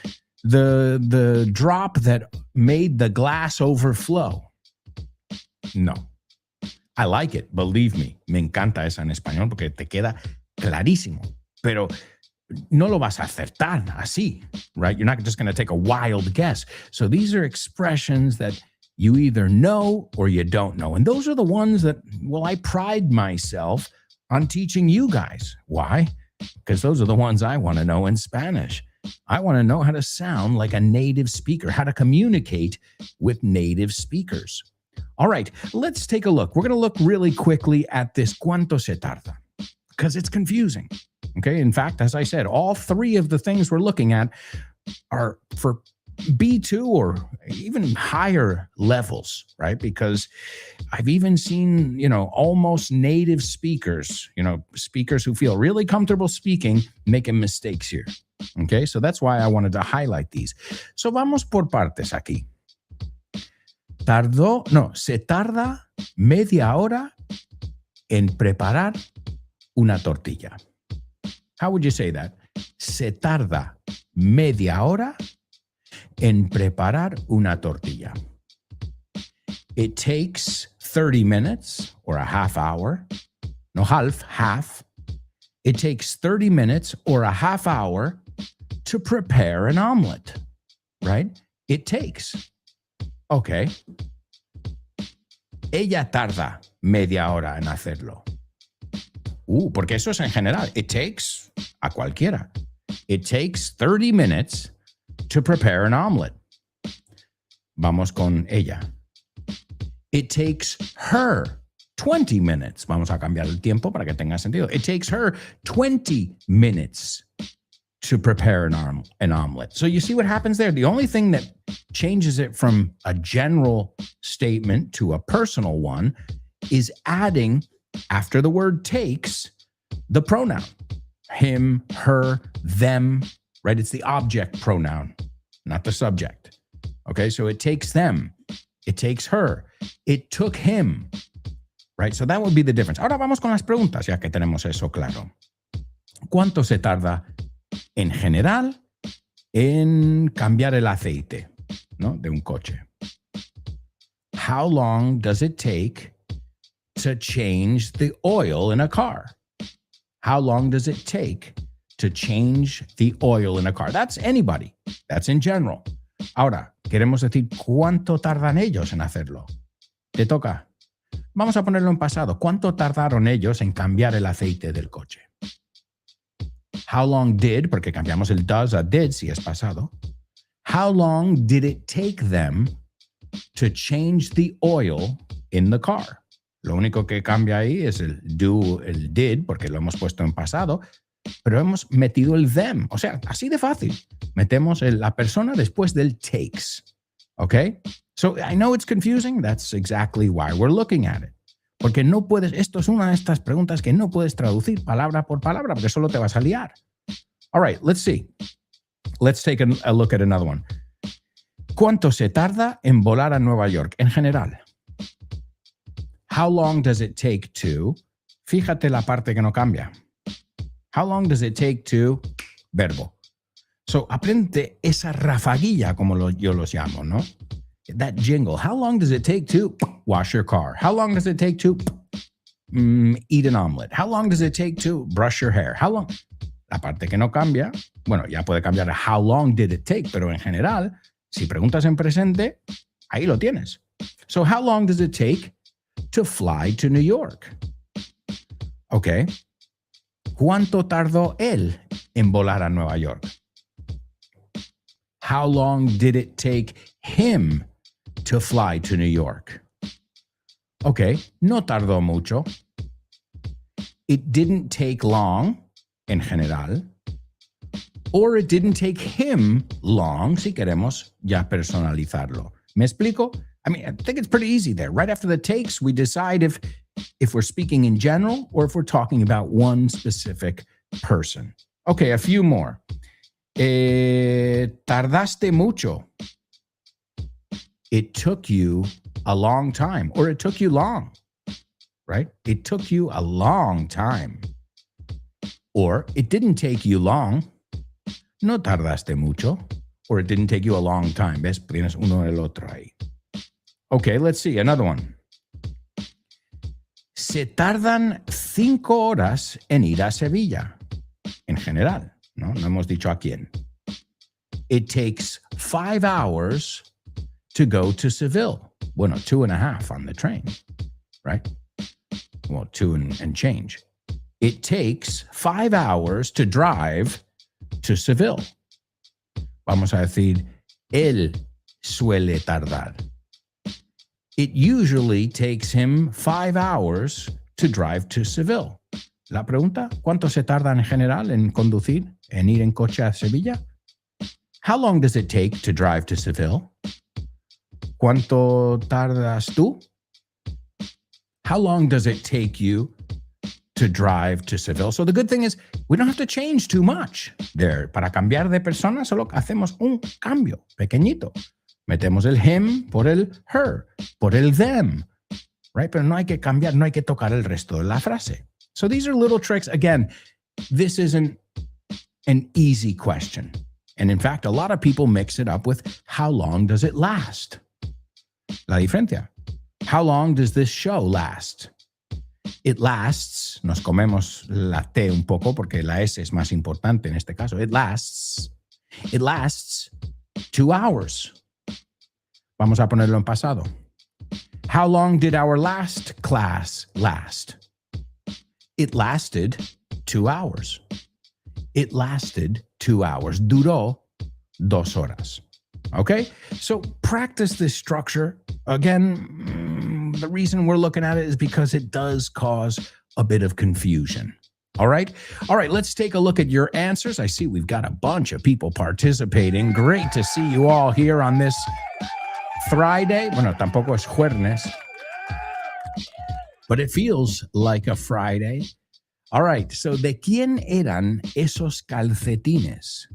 the drop that made the glass overflow. No. I like it, believe me. Me encanta esa en español porque te queda clarísimo. Pero no lo vas a acertar así, right? You're not just going to take a wild guess. So these are expressions that you either know or you don't know. And those are the ones that, well, I pride myself on teaching you guys. Why? Because those are the ones I want to know in Spanish. I want to know how to sound like a native speaker, how to communicate with native speakers. All right, let's take a look. We're going to look really quickly at this cuánto se tarda because it's confusing. Okay, in fact, as I said, all 3 of the things we're looking at are for B2 or even higher levels, right? Because I've even seen, almost native speakers, speakers who feel really comfortable speaking, making mistakes here. Okay, so that's why I wanted to highlight these. So vamos por partes aquí. Se tarda media hora en preparar una tortilla. How would you say that? Se tarda media hora en preparar una tortilla. It takes 30 minutes or a half hour. No, half. It takes 30 minutes or a half hour to prepare an omelet, right? It takes. Okay. Ella tarda media hora en hacerlo. Porque eso es en general. It takes a cualquiera. It takes 30 minutes to prepare an omelet. Vamos con ella. It takes her 20 minutes. Vamos a cambiar el tiempo para que tenga sentido. It takes her 20 minutes to prepare an omelet. So you see what happens there? The only thing that changes it from a general statement to a personal one is adding, after the word takes, the pronoun. Him, her, them, right? It's the object pronoun, not the subject. Okay, so it takes them. It takes her. It took him, right? So that would be the difference. Ahora vamos con las preguntas, ya que tenemos eso claro. ¿Cuánto se tarda en general en cambiar el aceite, ¿no?, de un coche? How long does it take to change the oil in a car? How long does it take to change the oil in a car? That's anybody. That's in general. Ahora, queremos decir cuánto tardan ellos en hacerlo. Te toca. Vamos a ponerlo en pasado. ¿Cuánto tardaron ellos en cambiar el aceite del coche? How long did, porque cambiamos el does a did si es pasado. How long did it take them to change the oil in the car? Lo único que cambia ahí es el do, el did, porque lo hemos puesto en pasado, pero hemos metido el them. O sea, así de fácil. Metemos la persona después del takes. ¿Ok? So, I know it's confusing. That's exactly why we're looking at it. Porque no puedes, esto es una de estas preguntas que no puedes traducir palabra por palabra porque solo te vas a liar. All right, let's see. Let's take a look at another one. ¿Cuánto se tarda en volar a Nueva York en general? How long does it take to? Fíjate la parte que no cambia. How long does it take to? Verbo. So, aprende esa rafaguilla, como yo los llamo, ¿no? That jingle. How long does it take to wash your car? How long does it take to eat an omelet? How long does it take to brush your hair? How long? La parte que no cambia, bueno, ya puede cambiar a how long did it take, pero en general, si preguntas en presente, ahí lo tienes. So, how long does it take to fly to New York? Ok. ¿Cuánto tardó él en volar a Nueva York? How long did it take him to fly to New York? Ok, no tardó mucho. It didn't take long, en general. Or it didn't take him long, si queremos ya personalizarlo. ¿Me explico? I mean, I think it's pretty easy there. Right after the takes, we decide if we're speaking in general or if we're talking about one specific person. Okay, a few more. Tardaste mucho. It took you a long time, or it took you long, right? It took you a long time. Or it didn't take you long. No tardaste mucho. Or it didn't take you a long time. ¿Ves? Tienes uno el otro ahí. Okay, let's see. Another one. Se tardan 5 horas en ir a Sevilla. En general, ¿no? No hemos dicho a quién. It takes 5 hours to go to Seville. Bueno, 2.5 on the train, right? Well, 2 and change. It takes 5 hours to drive to Seville. Vamos a decir, él suele tardar. It usually takes him 5 hours to drive to Seville. La pregunta, ¿cuánto se tarda en general en conducir, en ir en coche a Sevilla? How long does it take to drive to Seville? ¿Cuánto tardas tú? How long does it take you to drive to Seville? So the good thing is we don't have to change too much there. Para cambiar de persona solo hacemos un cambio pequeñito. Metemos el him por el her, por el them, right? Pero no hay que cambiar, no hay que tocar el resto de la frase. So these are little tricks. Again, this isn't an easy question. And in fact, a lot of people mix it up with how long does it last? La diferencia. How long does this show last? It lasts, nos comemos la T un poco porque la S es más importante en este caso. It lasts 2 hours. Vamos a ponerlo en pasado. How long did our last class last? It lasted 2 hours. It lasted 2 hours. Duró 2 horas. Okay? So practice this structure. Again, the reason we're looking at it is because it does cause a bit of confusion. All right? All right, let's take a look at your answers. I see we've got a bunch of people participating. Great to see you all here on this Friday. Bueno, tampoco es jueves, but it feels like a Friday. All right, so ¿de quién eran esos calcetines?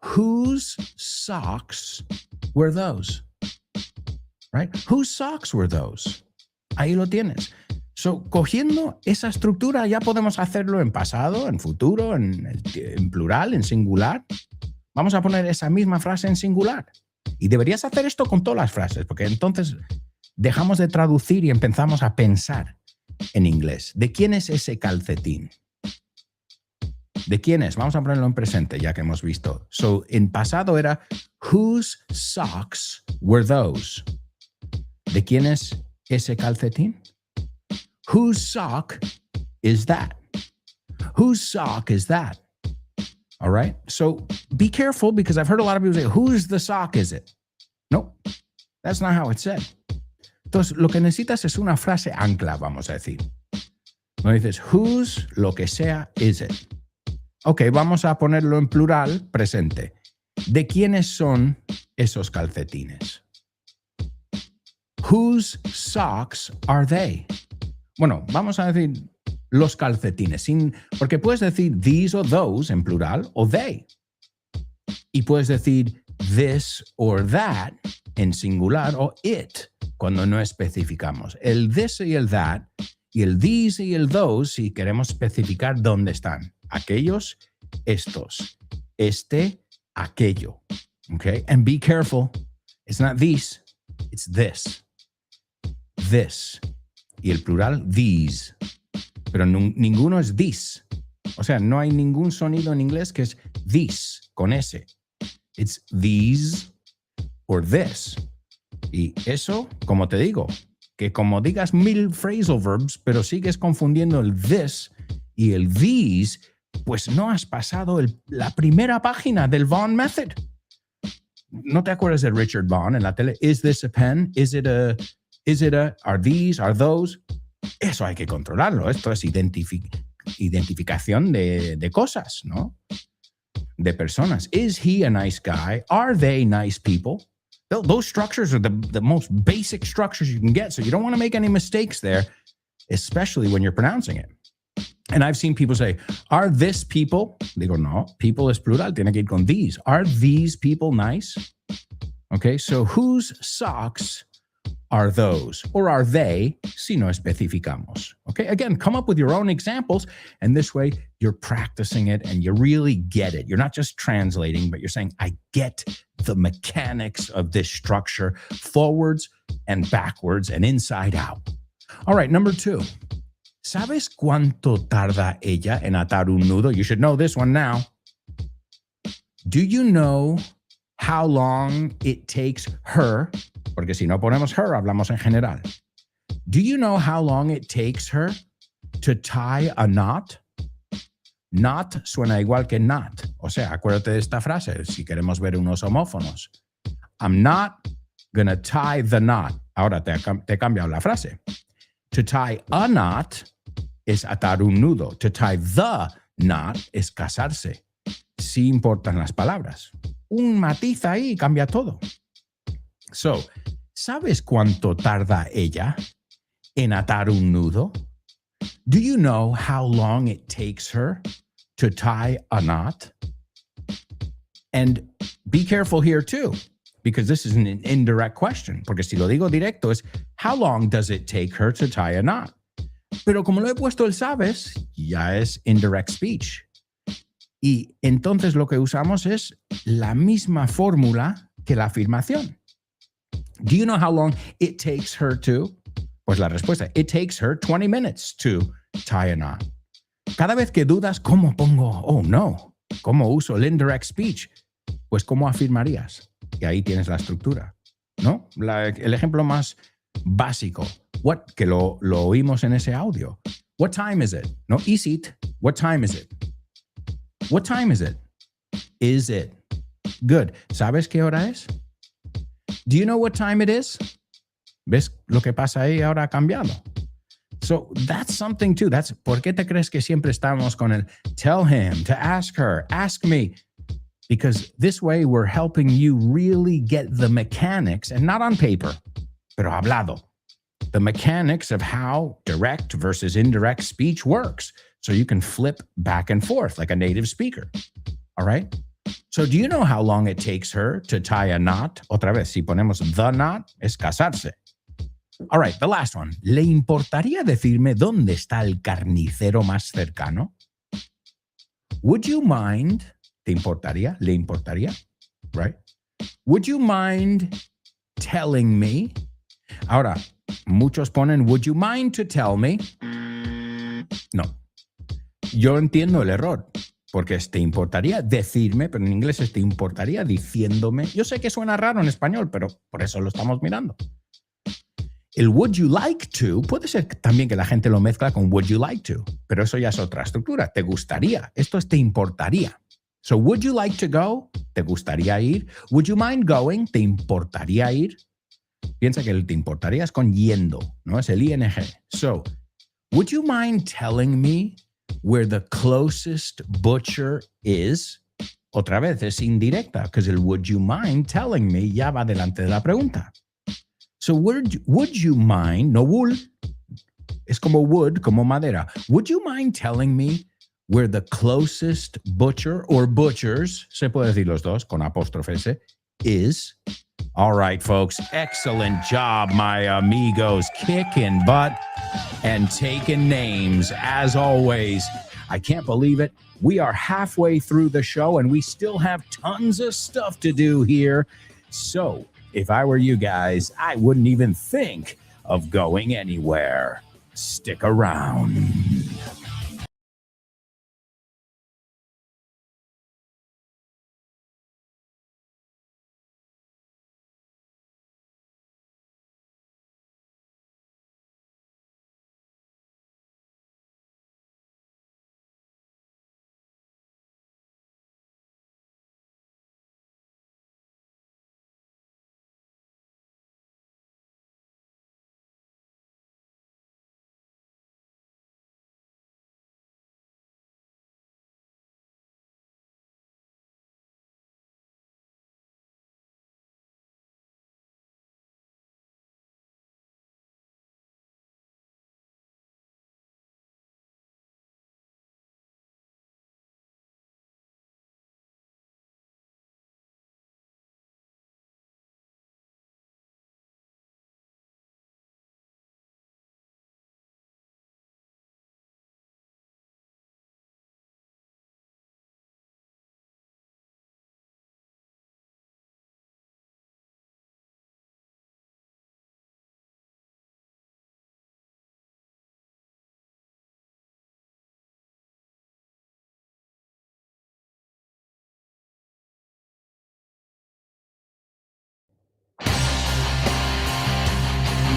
Whose socks were those? Right? Whose socks were those? Ahí lo tienes. So, cogiendo esa estructura ya podemos hacerlo en pasado, en futuro, en plural, en singular. Vamos a poner esa misma frase en singular. Y deberías hacer esto con todas las frases, porque entonces dejamos de traducir y empezamos a pensar en inglés. ¿De quién es ese calcetín? ¿De quién es? Vamos a ponerlo en presente, ya que hemos visto. So, en pasado era, whose socks were those? ¿De quién es ese calcetín? Whose sock is that? Whose sock is that? All right? So be careful, because I've heard a lot of people say, whose the sock is it? No, that's not how it's said. Entonces, lo que necesitas es una frase ancla, vamos a decir. No dices, whose, lo que sea, is it? Ok, vamos a ponerlo en plural, presente. ¿De quiénes son esos calcetines? Whose socks are they? Bueno, vamos a decir los calcetines, porque puedes decir these o those en plural o they. Y puedes decir this or that en singular o it cuando no especificamos. El this y el that y el these y el those si queremos especificar dónde están. Aquellos, estos. Este, aquello. Okay? And be careful. It's not these, it's this. This. Y el plural, these. Pero ninguno es this. O sea, no hay ningún sonido en inglés que es this, con S. It's these or this. Y eso, como te digo, que como digas 1000 phrasal verbs, pero sigues confundiendo el this y el these, pues no has pasado la primera página del Vaughan Method. ¿No te acuerdas de Richard Vaughan en la tele? Is this a pen? Is it a, are these, are those? Eso hay que controlarlo. Esto es identificación de cosas, ¿no? De personas. Is he a nice guy? Are they nice people? Those structures are the most basic structures you can get, so you don't want to make any mistakes there, especially when you're pronouncing it. And I've seen people say, are this people? Digo, no, people es plural, tiene que ir con these. Are these people nice? Okay, so whose socks are those? Or are they, si no especificamos? Okay, again, come up with your own examples, and this way you're practicing it and you really get it. You're not just translating, but you're saying, I get the mechanics of this structure, forwards and backwards and inside out. All right, number 2. ¿Sabes cuánto tarda ella en atar un nudo? You should know this one now. Do you know how long it takes her? Porque si no ponemos her, hablamos en general. Do you know how long it takes her to tie a knot? Knot suena igual que not. O sea, acuérdate de esta frase si queremos ver unos homófonos. I'm not gonna tie the knot. Ahora te he cambiado la frase. To tie a knot es atar un nudo. To tie the knot es casarse. Sí importan las palabras. Un matiz ahí cambia todo. So, ¿sabes cuánto tarda ella en atar un nudo? Do you know how long it takes her to tie a knot? And be careful here too, because this is an indirect question. Porque si lo digo directo es, how long does it take her to tie a knot? Pero como lo he puesto el sabes, ya es indirect speech. Y entonces lo que usamos es la misma fórmula que la afirmación. Do you know how long it takes her to? Pues la respuesta, it takes her 20 minutes to tie a knot. Cada vez que dudas, ¿cómo pongo? Oh, no. ¿Cómo uso el indirect speech? Pues ¿cómo afirmarías? Y ahí tienes la estructura, ¿no? El ejemplo más básico, que lo oímos en ese audio. What time is it? No, is it? What time is it? What time is it? Is it? Good. ¿Sabes qué hora es? Do you know what time it is? ¿Ves lo que pasa ahí ahora ha cambiado? So that's something too. ¿Por qué te crees que siempre estamos con el tell him, to ask her, ask me? Because this way we're helping you really get the mechanics, and not on paper, pero hablado. The mechanics of how direct versus indirect speech works. So you can flip back and forth like a native speaker. All right? So do you know how long it takes her to tie a knot? Otra vez, si ponemos the knot, es casarse. All right, the last one. ¿Le importaría decirme dónde está el carnicero más cercano? Would you mind? ¿Te importaría? ¿Le importaría? Right? Would you mind telling me? Ahora, muchos ponen, would you mind to tell me? No. Yo entiendo el error, porque es te importaría decirme, pero en inglés es te importaría diciéndome. Yo sé que suena raro en español, pero por eso lo estamos mirando. El would you like to puede ser también que la gente lo mezcla con would you like to, pero eso ya es otra estructura. Te gustaría. Esto es te importaría. So, would you like to go? ¿Te gustaría ir? Would you mind going? ¿Te importaría ir? Piensa que el te importaría es con yendo, ¿no? Es el ing. So, would you mind telling me where the closest butcher is? Otra vez es indirecta, because el would you mind telling me ya va delante de la pregunta. So, would you mind, no would, es como wood, como madera. Would you mind telling me where the closest butcher or butchers, se puede decir los dos con apóstrofe S, is? All right, folks, excellent job, my amigos, kicking butt and taking names, as always. I can't believe it. We are halfway through the show, and we still have tons of stuff to do here. So, if I were you guys, I wouldn't even think of going anywhere. Stick around.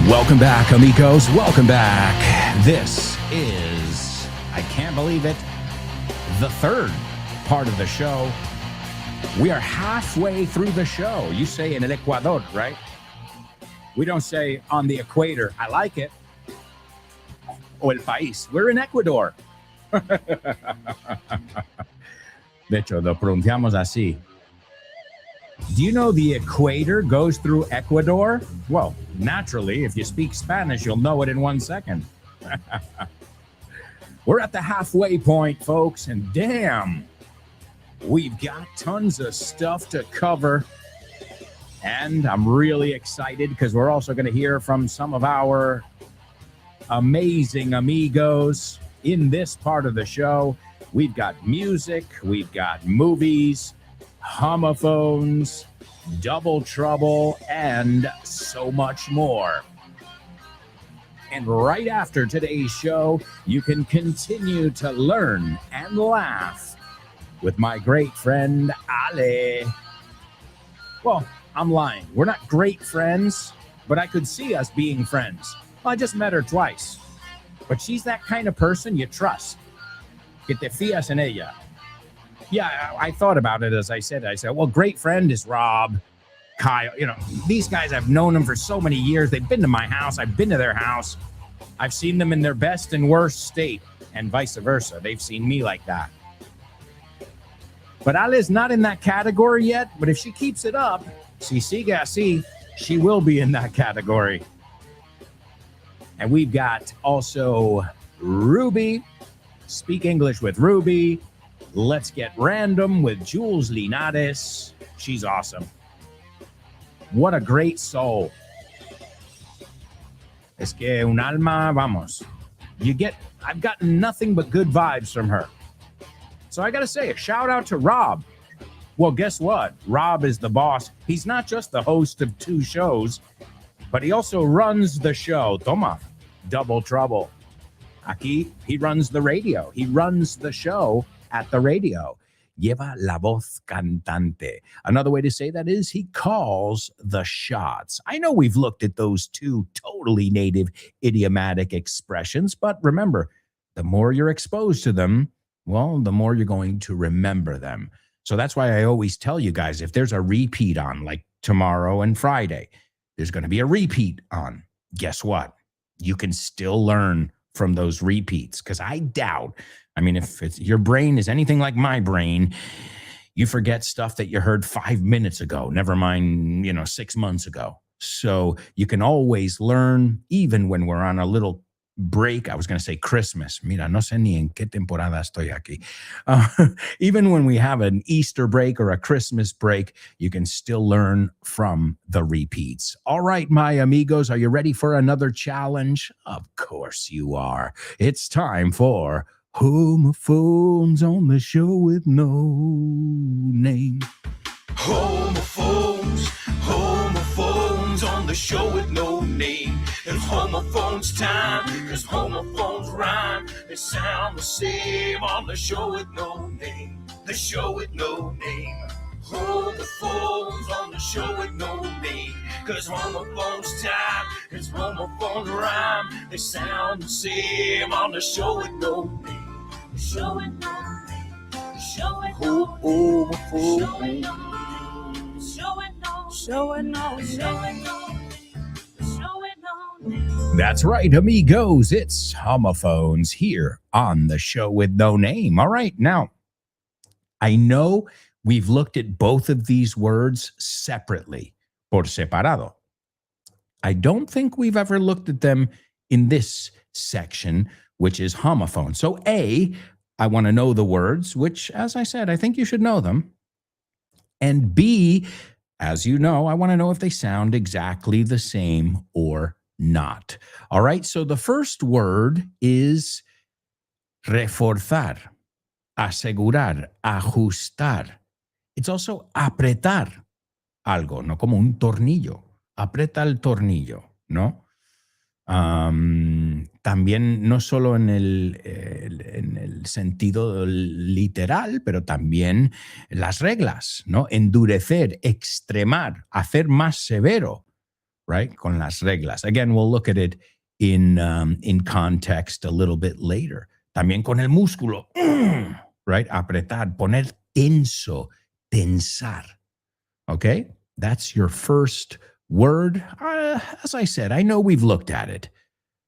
Welcome back, amigos. Welcome back. This is, I can't believe it, the third part of the show. We are halfway through the show. You say in el Ecuador, right? We don't say on the equator. I like it. O el país. We're in Ecuador. De hecho, lo pronunciamos así. Do you know the equator goes through Ecuador? Well, naturally, if you speak Spanish, you'll know it in 1 second. We're at the halfway point, folks, and damn, we've got tons of stuff to cover. And I'm really excited because we're also going to hear from some of our amazing amigos in this part of the show. We've got music, we've got movies, homophones, double trouble, and so much more. And right after today's show, you can continue to learn and laugh with my great friend, Ale. Well, I'm lying. We're not great friends, but I could see us being friends. Well, I just met her twice. But she's that kind of person you trust. Que te fías en ella. Yeah, I thought about it as I said, well, great friend is Rob, Kyle. You know, these guys, I've known them for so many years. They've been to my house. I've been to their house. I've seen them in their best and worst state, and vice versa. They've seen me like that. But Ale's not in that category yet, but if she keeps it up, si sigue así, she will be in that category. And we've got also Ruby, Speak English with Ruby. Let's Get Random with Jules Linares. She's awesome. What a great soul. Es que un alma, vamos. I've gotten nothing but good vibes from her. So I got to say, a shout out to Rob. Well, guess what? Rob is the boss. He's not just the host of 2 shows, but he also runs the show. Toma, Double Trouble. Aquí, he runs the radio. He runs the show at the radio. Lleva la voz cantante. Another way to say that is he calls the shots. I know we've looked at those 2 totally native idiomatic expressions, but remember, the more you're exposed to them, well, the more you're going to remember them. So that's why I always tell you guys, if there's a repeat on, like tomorrow and Friday, there's going to be a repeat on. Guess what? You can still learn from those repeats, because I doubt, I mean, if your brain is anything like my brain, you forget stuff that you heard 5 minutes ago, never mind, 6 months ago. So you can always learn, even when we're on a little break. I was going to say Christmas. Mira, no sé ni en qué temporada estoy aquí. Even when we have an Easter break or a Christmas break, you can still learn from the repeats. All right, my amigos, are you ready for another challenge? Of course you are. It's time for Homophones on the Show with No Name. Homophones on the show with no name. It's homophones time, cause homophones rhyme. They sound the same on the show with no name. The show with no name. Homophones on the show with no name. Cause homophones time, cause homophones rhyme. They sound the same on the show with no name. The show with no name. The show with no name. The show with no name. That's right, amigos. It's homophones here on the show with no name. All right, now, I know we've looked at both of these words separately, por separado. I don't think we've ever looked at them in this section, which is homophone. So A, I want to know the words, which, as I said, I think you should know them. And B, as you know, I want to know if they sound exactly the same or not. All right, so the first word is reforzar, asegurar, ajustar. It's also apretar algo, no como un tornillo. Aprieta el tornillo, ¿no? También no solo en el sentido literal, pero también las reglas, ¿no? Endurecer, extremar, hacer más severo, right? Con las reglas. Again, we'll look at it in context a little bit later. También con el músculo, right? Apretar, poner tenso, tensar. Okay? That's your first word. As I said, I know we've looked at it.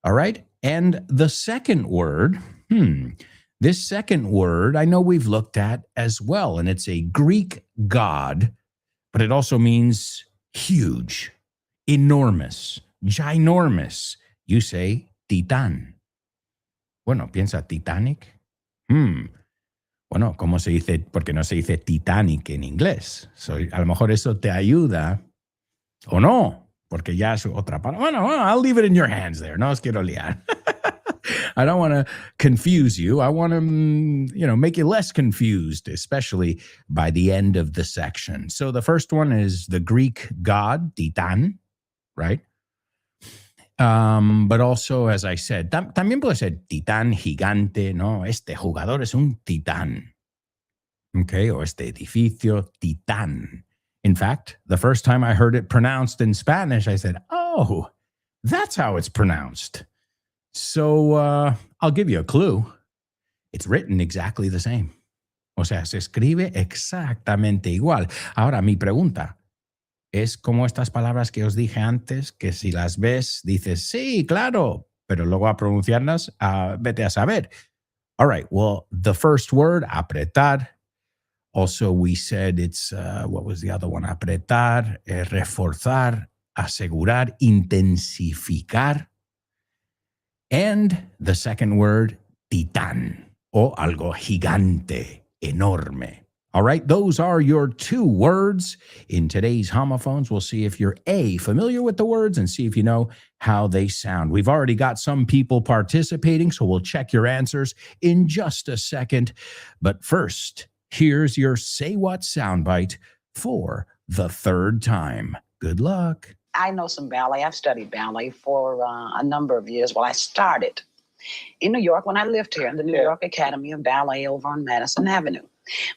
All right? And the second word, this second word, I know we've looked at as well, and it's a Greek god, but it also means huge, enormous, ginormous. You say titán. Bueno, piensa Titanic. Bueno, ¿cómo se dice? Porque no se dice Titanic en inglés. So, a lo mejor eso te ayuda. O no, porque ya es otra palabra. Bueno, I'll leave it in your hands there. No os quiero liar. I don't want to confuse you. I want to, make you less confused, especially by the end of the section. So the first one is the Greek god, Titán, right? But also, as I said, también puede ser titán, gigante, ¿no? Este jugador es un titán. Okay, o este edificio, titán. In fact, the first time I heard it pronounced in Spanish, I said, oh, that's how it's pronounced. So I'll give you a clue. It's written exactly the same. O sea, se escribe exactamente igual. Ahora, mi pregunta es como estas palabras que os dije antes, que si las ves, dices, sí, claro, pero luego a pronunciarlas, vete a saber. All right, well, the first word, apretar. Also, we said it's, what was the other one? Apretar, reforzar, asegurar, intensificar. And the second word, titán, o algo gigante, enorme. All right, those are your 2 words in today's homophones. We'll see if you're A, familiar with the words, and see if you know how they sound. We've already got some people participating, so we'll check your answers in just a second. But first, here's your Say What soundbite for the 3rd time. Good luck. I know some ballet. I've studied ballet for a number of years. Well, I started in New York when I lived here in the New York Academy of Ballet over on Madison Avenue.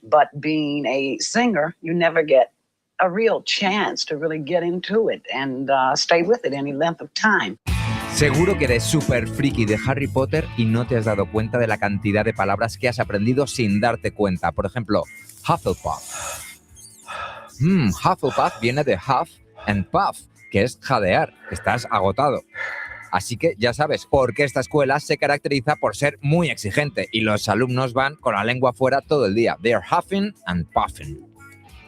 But being a singer, you never get a real chance to really get into it and stay with it any length of time. Seguro que eres súper friki de Harry Potter y no te has dado cuenta de la cantidad de palabras que has aprendido sin darte cuenta. Por ejemplo, Hufflepuff. Hufflepuff viene de Huff and Puff, que es jadear, estás agotado. Así que ya sabes por qué esta escuela se caracteriza por ser muy exigente y los alumnos van con la lengua fuera todo el día. They're huffing and puffing.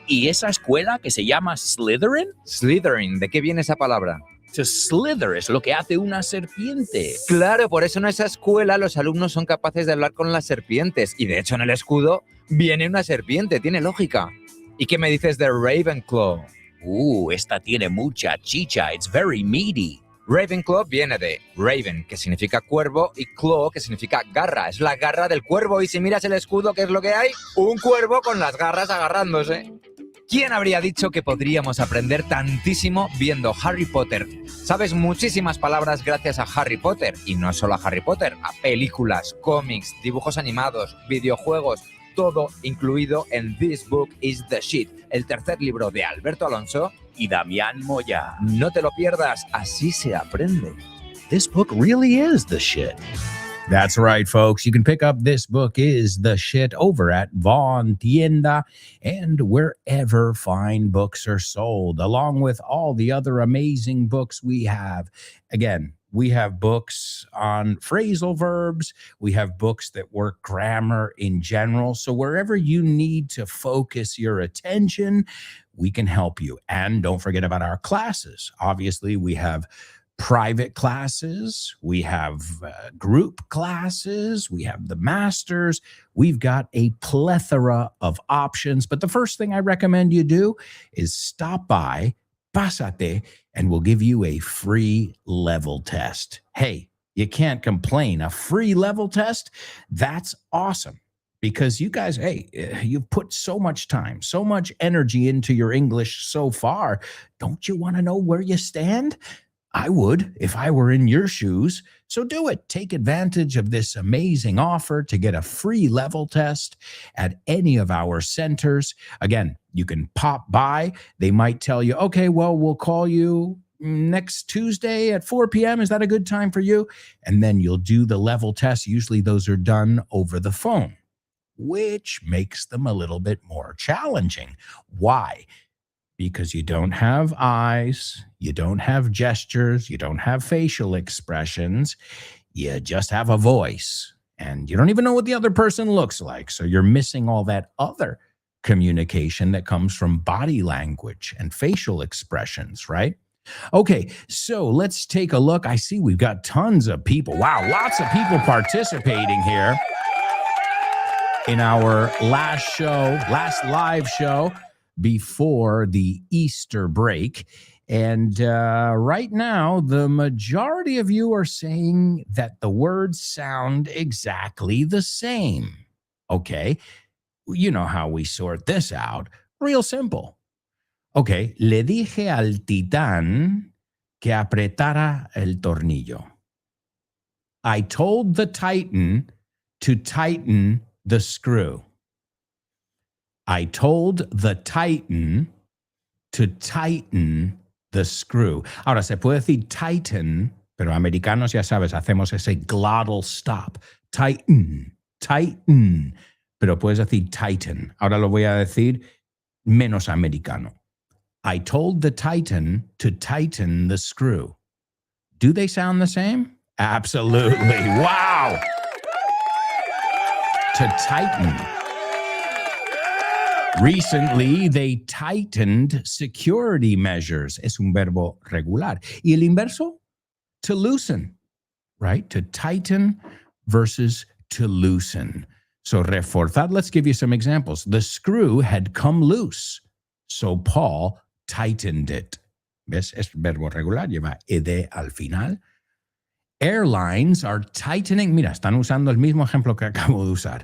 ¿Y esa escuela que se llama Slytherin? Slytherin, ¿de qué viene esa palabra? To slither es lo que hace una serpiente. Claro, por eso en esa escuela los alumnos son capaces de hablar con las serpientes. Y de hecho en el escudo viene una serpiente, tiene lógica. ¿Y qué me dices de Ravenclaw? Esta tiene mucha chicha. It's very meaty. Ravenclaw viene de Raven, que significa cuervo, y Claw, que significa garra. Es la garra del cuervo. Y si miras el escudo, ¿qué es lo que hay? Un cuervo con las garras agarrándose. ¿Quién habría dicho que podríamos aprender tantísimo viendo Harry Potter? Sabes muchísimas palabras gracias a Harry Potter. Y no solo a Harry Potter, a películas, cómics, dibujos animados, videojuegos, todo incluido en This Book is the Shit, el 3er libro de Alberto Alonso y Damián Moya. No te lo pierdas, así se aprende. This book really is the shit. That's right, folks. You can pick up This Book is the Shit over at Von Tienda and wherever fine books are sold, along with all the other amazing books we have. Again, we have books on phrasal verbs. We have books that work grammar in general. So wherever you need to focus your attention, we can help you. And don't forget about our classes. Obviously, we have private classes, we have group classes, we have the masters. We've got a plethora of options. But the first thing I recommend you do is stop by, pásate, and we'll give you a free level test. Hey, you can't complain. A free level test, that's awesome. Because you guys, hey, you've put so much time, so much energy into your English so far. Don't you want to know where you stand? I would if I were in your shoes. So do it. Take advantage of this amazing offer to get a free level test at any of our centers. Again, you can pop by. They might tell you, okay, well, we'll call you next Tuesday at 4 p.m. Is that a good time for you? And then you'll do the level test. Usually those are done over the phone, which makes them a little bit more challenging. Why? Because you don't have eyes, you don't have gestures, you don't have facial expressions, you just have a voice, and you don't even know what the other person looks like. So you're missing all that other communication that comes from body language and facial expressions, right? Okay, so let's take a look. I see we've got tons of people. Wow, lots of people participating here in our last live show before the Easter break. And right now, the majority of you are saying that the words sound exactly the same. Okay, you know how we sort this out. Real simple. Okay, le dije al titán que apretara el tornillo. I told the Titan to tighten the screw. I told the Titan to tighten the screw. Ahora, se puede decir tighten, pero americanos, ya sabes, hacemos ese glottal stop. Tighten, tighten. Pero puedes decir tighten. Ahora lo voy a decir menos americano. I told the Titan to tighten the screw. Do they sound the same? Absolutely. Wow. To tighten. Recently, they tightened security measures. Es un verbo regular. Y el inverso? To loosen, right? To tighten versus to loosen. So reforzar, let's give you some examples. The screw had come loose, so Paul tightened it. ¿Ves? Es verbo regular, lleva ed al final. Airlines are tightening. Mira, están usando el mismo ejemplo que acabo de usar.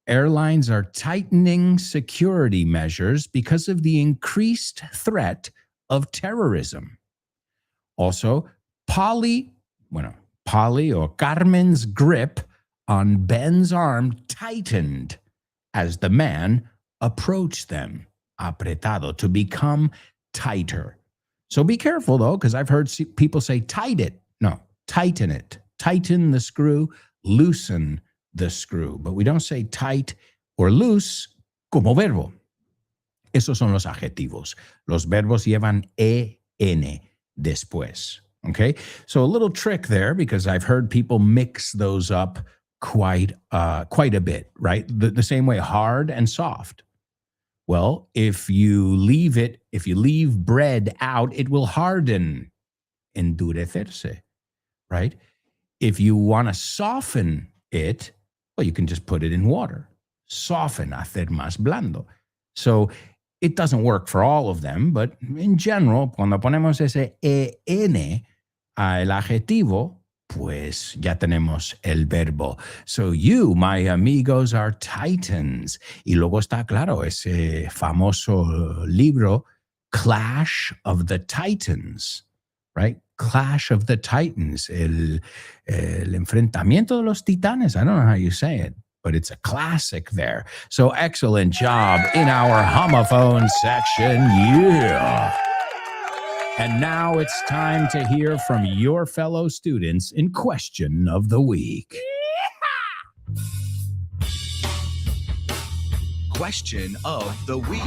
Airlines are tightening security measures because of the increased threat of terrorism. Also, Polly or Carmen's grip on Ben's arm tightened as the man approached them, apretado, to become tighter. So be careful, though, because I've heard people say tight it. No, tighten it. Tighten the screw, loosen the screw. But we don't say tight or loose como verbo. Esos son los adjetivos. Los verbos llevan en después. Okay? So a little trick there, because I've heard people mix those up quite a bit, right? The same way, hard and soft. Well, if you leave bread out, it will harden, endurecerse, right? If you want to soften it, well, you can just put it in water. Soften, hacer más blando. So it doesn't work for all of them, but in general, cuando ponemos ese en al adjetivo, pues ya tenemos el verbo. So you, my amigos, are titans. Y luego está claro ese famoso libro, Clash of the Titans, right? Clash of the Titans, el enfrentamiento de los titanes. I don't know how you say it, but it's a classic there. So excellent job in our homophone section. Yeah. And now it's time to hear from your fellow students in Question of the Week. Question of the week.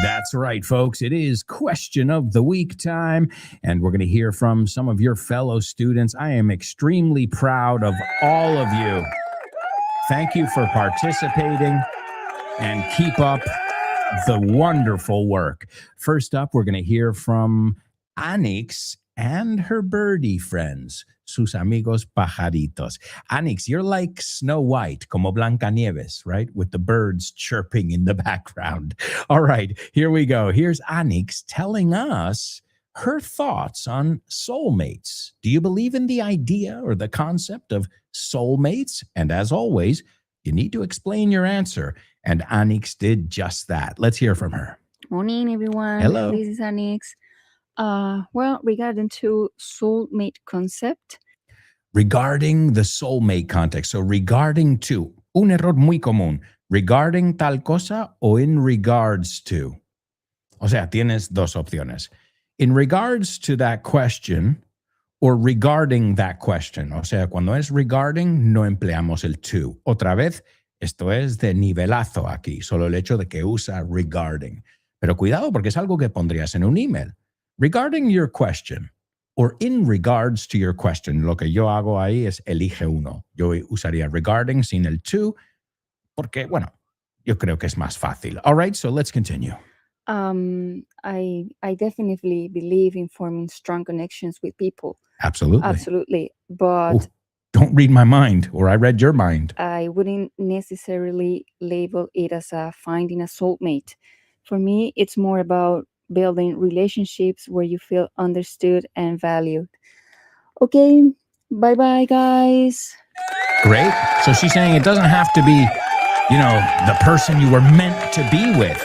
That's right, folks. It is Question of the Week time, and we're going to hear from some of your fellow students. I am extremely proud of all of you. Thank you for participating, and keep up the wonderful work. First up, we're going to hear from Anix and her birdie friends, sus amigos pajaritos. Anix, you're like Snow White, como Blancanieves, right? With the birds chirping in the background. All right, here we go. Here's Anix telling us her thoughts on soulmates. Do you believe in the idea or the concept of soulmates? And as always, you need to explain your answer. And Anix did just that. Let's hear from her. Morning, everyone. Hello. This is Anix. Well, regarding to soulmate concept. Regarding the soulmate context. So regarding to, un error muy común. Regarding tal cosa o in regards to. O sea, tienes dos opciones. In regards to that question or regarding that question. O sea, cuando es regarding, no empleamos el to. Otra vez, esto es de nivelazo aquí, solo el hecho de que usa regarding. Pero cuidado porque es algo que pondrías en un email. Regarding your question or in regards to your question. Lo que yo hago ahí es elige uno. Yo usaría regarding sin el to porque, bueno, yo creo que es más fácil. All right, so let's continue. I definitely believe in forming strong connections with people. Absolutely. But Ooh, don't read my mind, or I read your mind. I wouldn't necessarily label it as finding a soulmate. For me, it's more about building relationships where you feel understood and valued. Okay, bye-bye, guys. Great. So she's saying it doesn't have to be, the person you were meant to be with.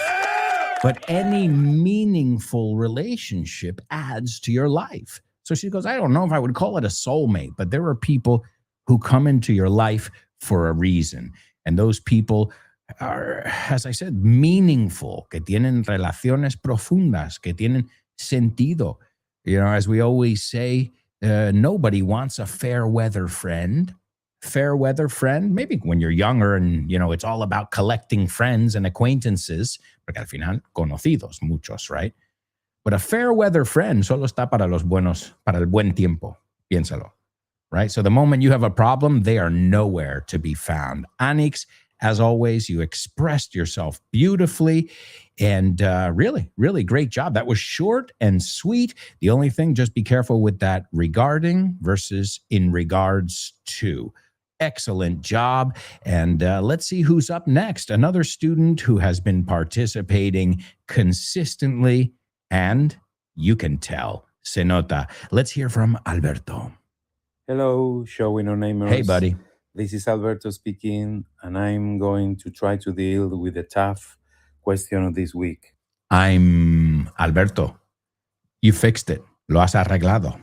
But any meaningful relationship adds to your life. So she goes, I don't know if I would call it a soulmate, but there are people who come into your life for a reason. And those people are, as I said, meaningful, que tienen relaciones profundas, que tienen sentido. As we always say, nobody wants a fair weather friend. Fair weather friend, maybe when you're younger and, it's all about collecting friends and acquaintances, porque al final, conocidos muchos, right? But a fair weather friend solo está para los buenos, para el buen tiempo. Piénsalo, right? So the moment you have a problem, they are nowhere to be found. Anix, As always, you expressed yourself beautifully and really, really great job. That was short and sweet. The only thing, just be careful with that regarding versus in regards to. Excellent job. And let's see who's up next. Another student who has been participating consistently, and you can tell. Se nota. Let's hear from Alberto. Hello, Showing No Namers. Hey, buddy. This is Alberto speaking, and I'm going to try to deal with the tough question of this week. I'm Alberto. You fixed it. Lo has arreglado.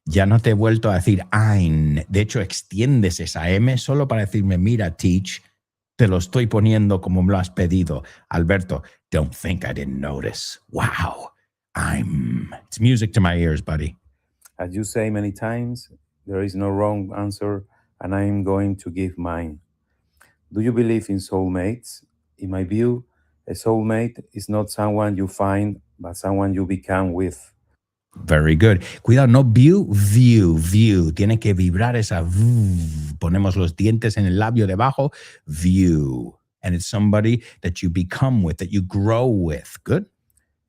Ya no te he vuelto a decir ein. De hecho, extiendes esa M solo para decirme, mira, teach, te lo estoy poniendo como me lo has pedido. Alberto, don't think I didn't notice. Wow. It's music to my ears, buddy. As you say many times, there is no wrong answer, and I'm going to give mine. Do you believe in soulmates? In my view, a soulmate is not someone you find, but someone you become with. Very good. Cuidado, no view. Tiene que vibrar esa v. Ponemos los dientes en el labio debajo. View. And it's somebody that you become with, that you grow with. Good?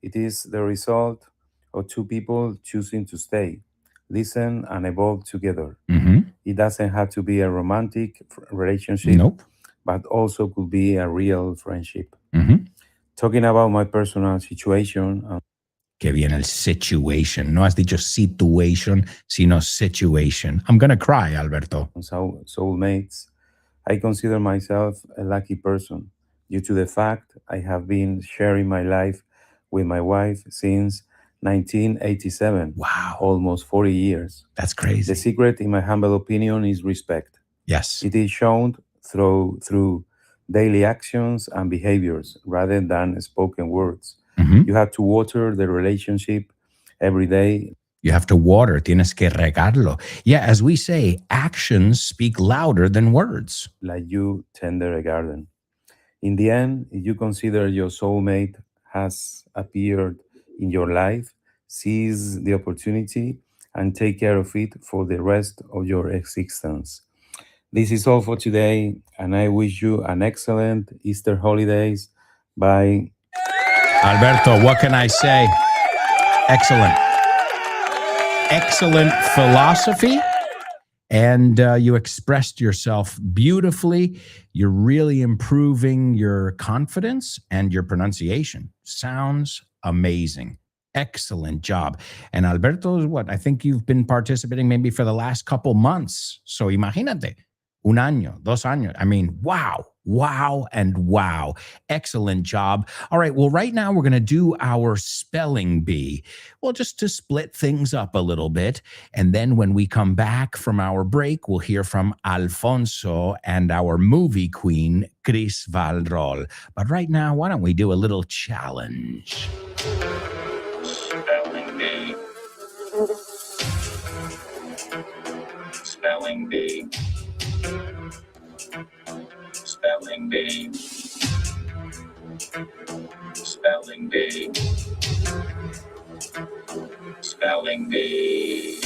It is the result of two people choosing to stay, listen, and evolve together. Mm-hmm. It doesn't have to be a romantic relationship, Nope. but also could be a real friendship. Mm-hmm. Talking about my personal situation. Que bien el situation. No has dicho situation, sino situation. I'm going to cry, Alberto. Soulmates. I consider myself a lucky person due to the fact I have been sharing my life with my wife since 1987. Wow. Almost 40 years. That's crazy. The secret, in my humble opinion, is respect. Yes. It is shown through daily actions and behaviors rather than spoken words. Mm-hmm. You have to water the relationship every day. You have to water. Tienes que regarlo. Yeah, as we say, actions speak louder than words. Like you tender a garden. In the end, if you consider your soulmate has appeared in your life, seize the opportunity and take care of it for the rest of your existence. This is all for today, and I wish you an excellent Easter holidays. Bye. Alberto, what can I say? Excellent. Excellent philosophy. And you expressed yourself beautifully. You're really improving your confidence and your pronunciation. Sounds amazing. Excellent job. And Alberto is what? I think you've been participating maybe for the last couple months. So imagínate. Un año, 2 años. I mean, wow, and wow. Excellent job. All right, well, right now we're going to do our spelling bee. Well, just to split things up a little bit. And then when we come back from our break, we'll hear from Alfonso and our movie queen, Chris Valrol. But right now, why don't we do a little challenge? Spelling bee. Spelling bee. Spelling bee. Spelling bee. Spelling bee.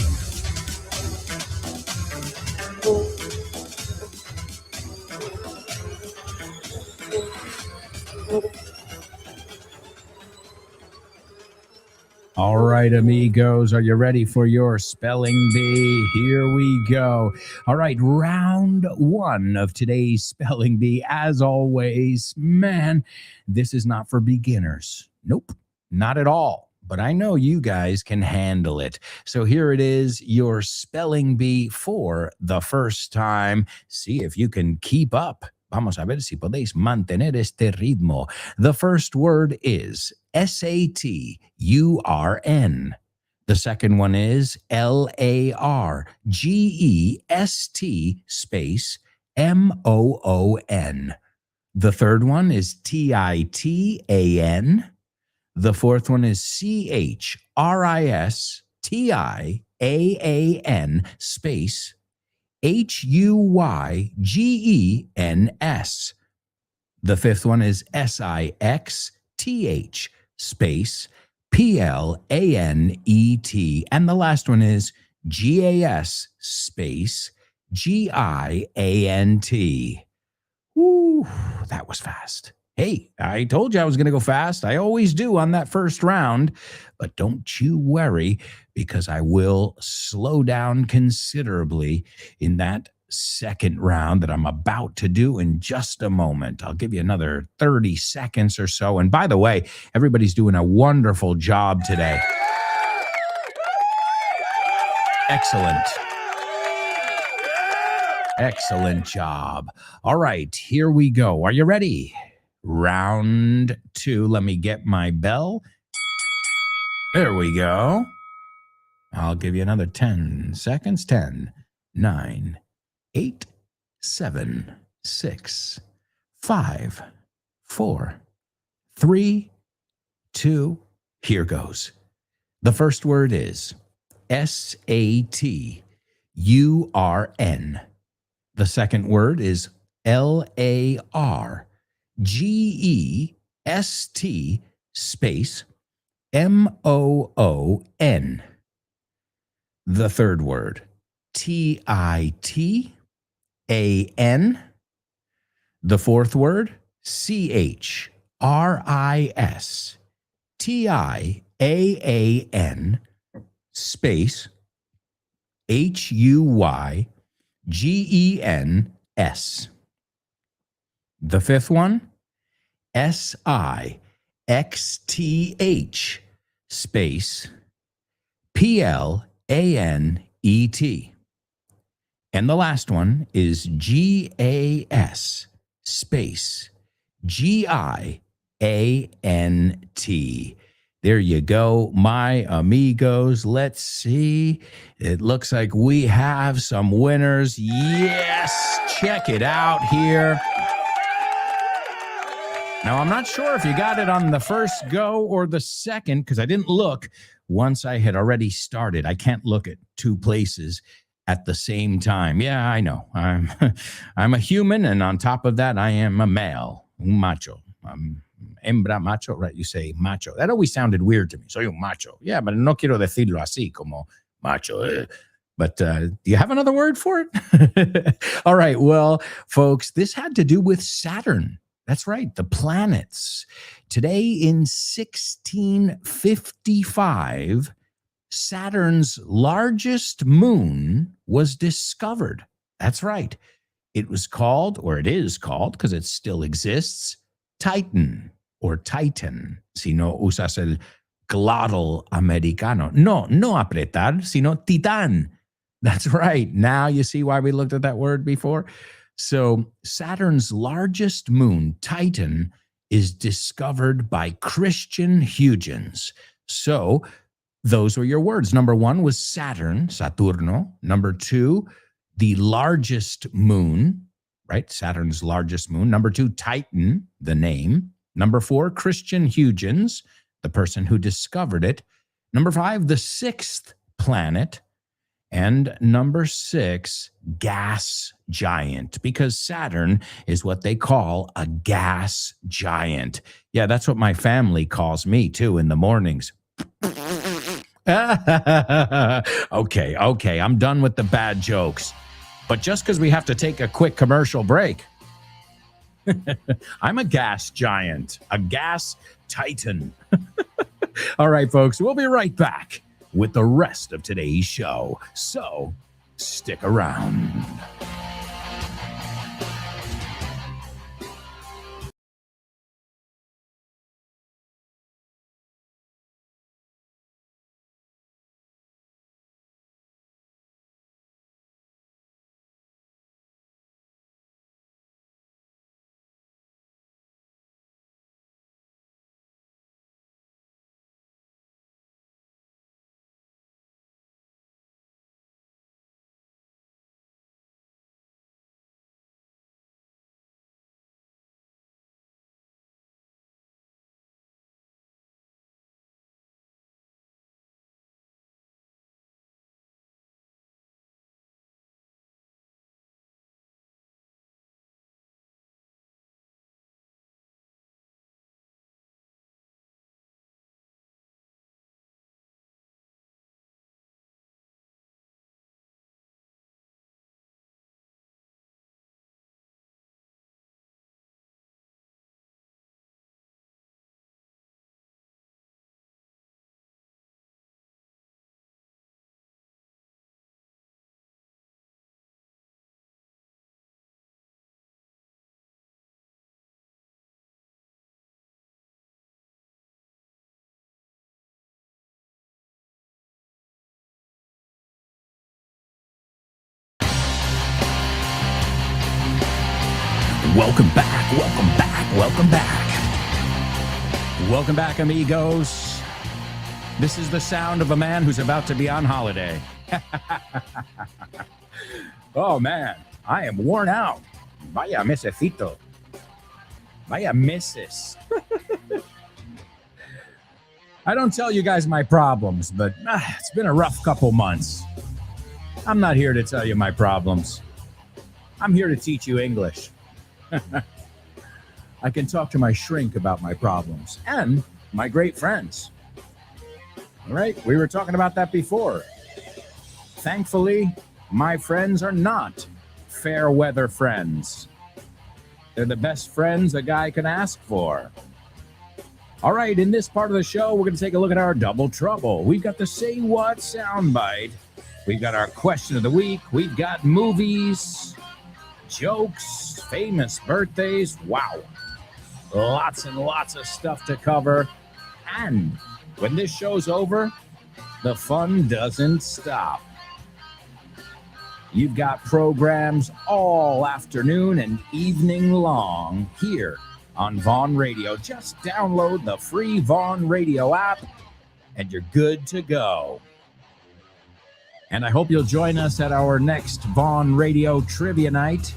All right, amigos, are you ready for your spelling bee? Here we go. All right, round 1 of today's spelling bee. As always, man, this is not for beginners. Nope, not at all. But I know you guys can handle it. So here it is, your spelling bee for the first time. See if you can keep up. Vamos a ver si podéis mantener este ritmo. The first word is SATURN. The second one is LARGEST space MOON. The third one is TITAN. The fourth one is CHRISTIAAN space HUYGENS. The fifth one is SIXTH space PLANET. And the last one is GAS space GIANT. Woo, that was fast. Hey, I told you I was going to go fast. I always do on that first round, but don't you worry because I will slow down considerably in that second round that I'm about to do in just a moment. I'll give you another 30 seconds or so. And by the way, everybody's doing a wonderful job today. Excellent. Excellent job. All right, here we go. Are you ready? Round 2. Let me get my bell. There we go. I'll give you another 10 seconds. 10, 9, 8, 7, 6, 5, 4, 3, 2. Here goes. The first word is SATURN. The second word is LARGEST space MOON. The third word, TITAN. The fourth word, CHRISTIAAN space HUYGENS. The fifth one, SIXTH space PLANET. And the last one is GAS space GIANT. There you go, my amigos. Let's see. It looks like we have some winners. Yes, check it out here. Now, I'm not sure if you got it on the first go or the second because I didn't look once I had already started. I can't look at two places at the same time. Yeah, I know. I'm a human, and on top of that, I am a male, un macho. Hembra macho, right? You say macho. That always sounded weird to me. Soy un macho. Yeah, but no quiero decirlo así como macho. But do you have another word for it? All right. Well, folks, this had to do with Saturn. That's right, the planets. Today in 1655, Saturn's largest moon was discovered. That's right. It was called, or it is called, because it still exists, Titan or Titan. Si no usas el glottal americano. No apretar, sino Titán. That's right. Now you see why we looked at that word before? So Saturn's largest moon, Titan, is discovered by Christian Huygens. So those were your words. Number one was Saturn, Saturno. Number two, the largest moon, right? Saturn's largest moon. Number two, Titan, the name. Number four, Christian Huygens, the person who discovered it. Number five, the sixth planet. And number six, gas giant, because Saturn is what they call a gas giant. Yeah, that's what my family calls me too in the mornings. Okay, I'm done with the bad jokes. But just because we have to take a quick commercial break, I'm a gas giant, a gas titan. All right, folks, we'll be right back with the rest of today's show. So stick around. Welcome back, welcome back, welcome back. Welcome back, amigos. This is the sound of a man who's about to be on holiday. Oh, man, I am worn out. Vaya mesecito. Vaya meses. I don't tell you guys my problems, but it's been a rough couple months. I'm not here to tell you my problems. I'm here to teach you English. I can talk to my shrink about my problems and my great friends. All right, we were talking about that before. Thankfully, my friends are not fair weather friends. They're the best friends a guy can ask for. All right, in this part of the show, we're going to take a look at our double trouble. We've got the Say What soundbite. We've got our question of the week. We've got movies, jokes, famous birthdays. Wow. Lots and lots of stuff to cover. And when this show's over, the fun doesn't stop. You've got programs all afternoon and evening long here on Vaughn Radio. Just download the free Vaughn Radio app and you're good to go. And I hope you'll join us at our next Vaughn Radio Trivia Night.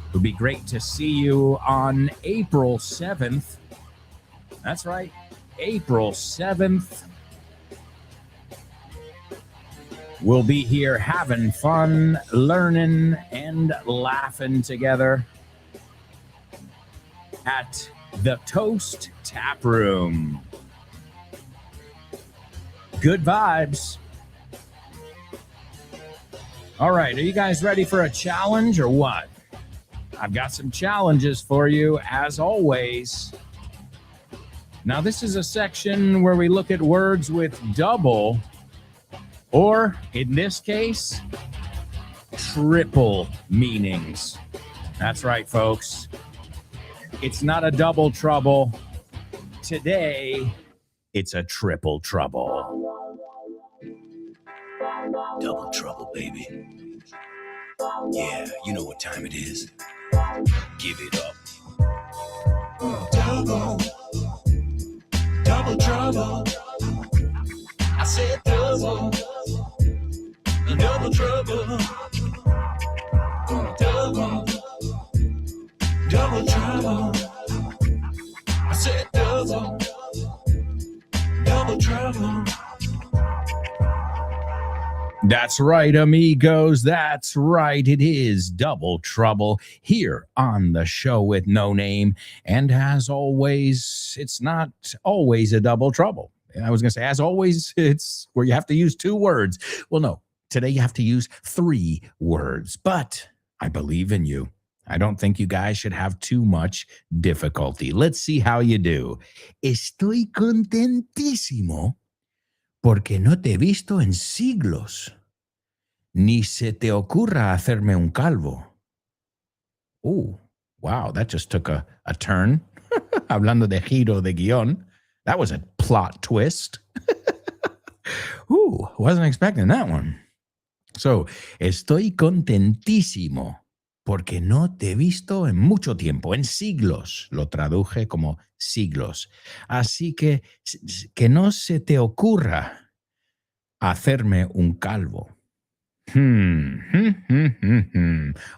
It would be great to see you on April 7th. That's right, April 7th. We'll be here having fun, learning, and laughing together at the Toast Tap Room. Good vibes. All right, are you guys ready for a challenge or what? I've got some challenges for you, as always. Now, this is a section where we look at words with double, or in this case, triple meanings. That's right, folks. It's not a double trouble. Today, it's a triple trouble. Double trouble, baby. Yeah, you know what time it is. Give it up. Double trouble. I said double trouble. Double trouble. I said double trouble. That's right, amigos. That's right. It is double trouble here on the show with no name. And as always, it's not always a double trouble. I was going to say, as always, it's where you have to use two words. Well, no, today you have to use 3 words. But I believe in you. I don't think you guys should have too much difficulty. Let's see how you do. Estoy contentísimo porque no te he visto en siglos. Ni se te ocurra hacerme un calvo. Oh, wow, that just took a turn. Hablando de giro de guión. That was a plot twist. Ooh, wasn't expecting that one. So, estoy contentísimo porque no te he visto en mucho tiempo, en siglos. Lo traduje como siglos. Así que no se te ocurra hacerme un calvo.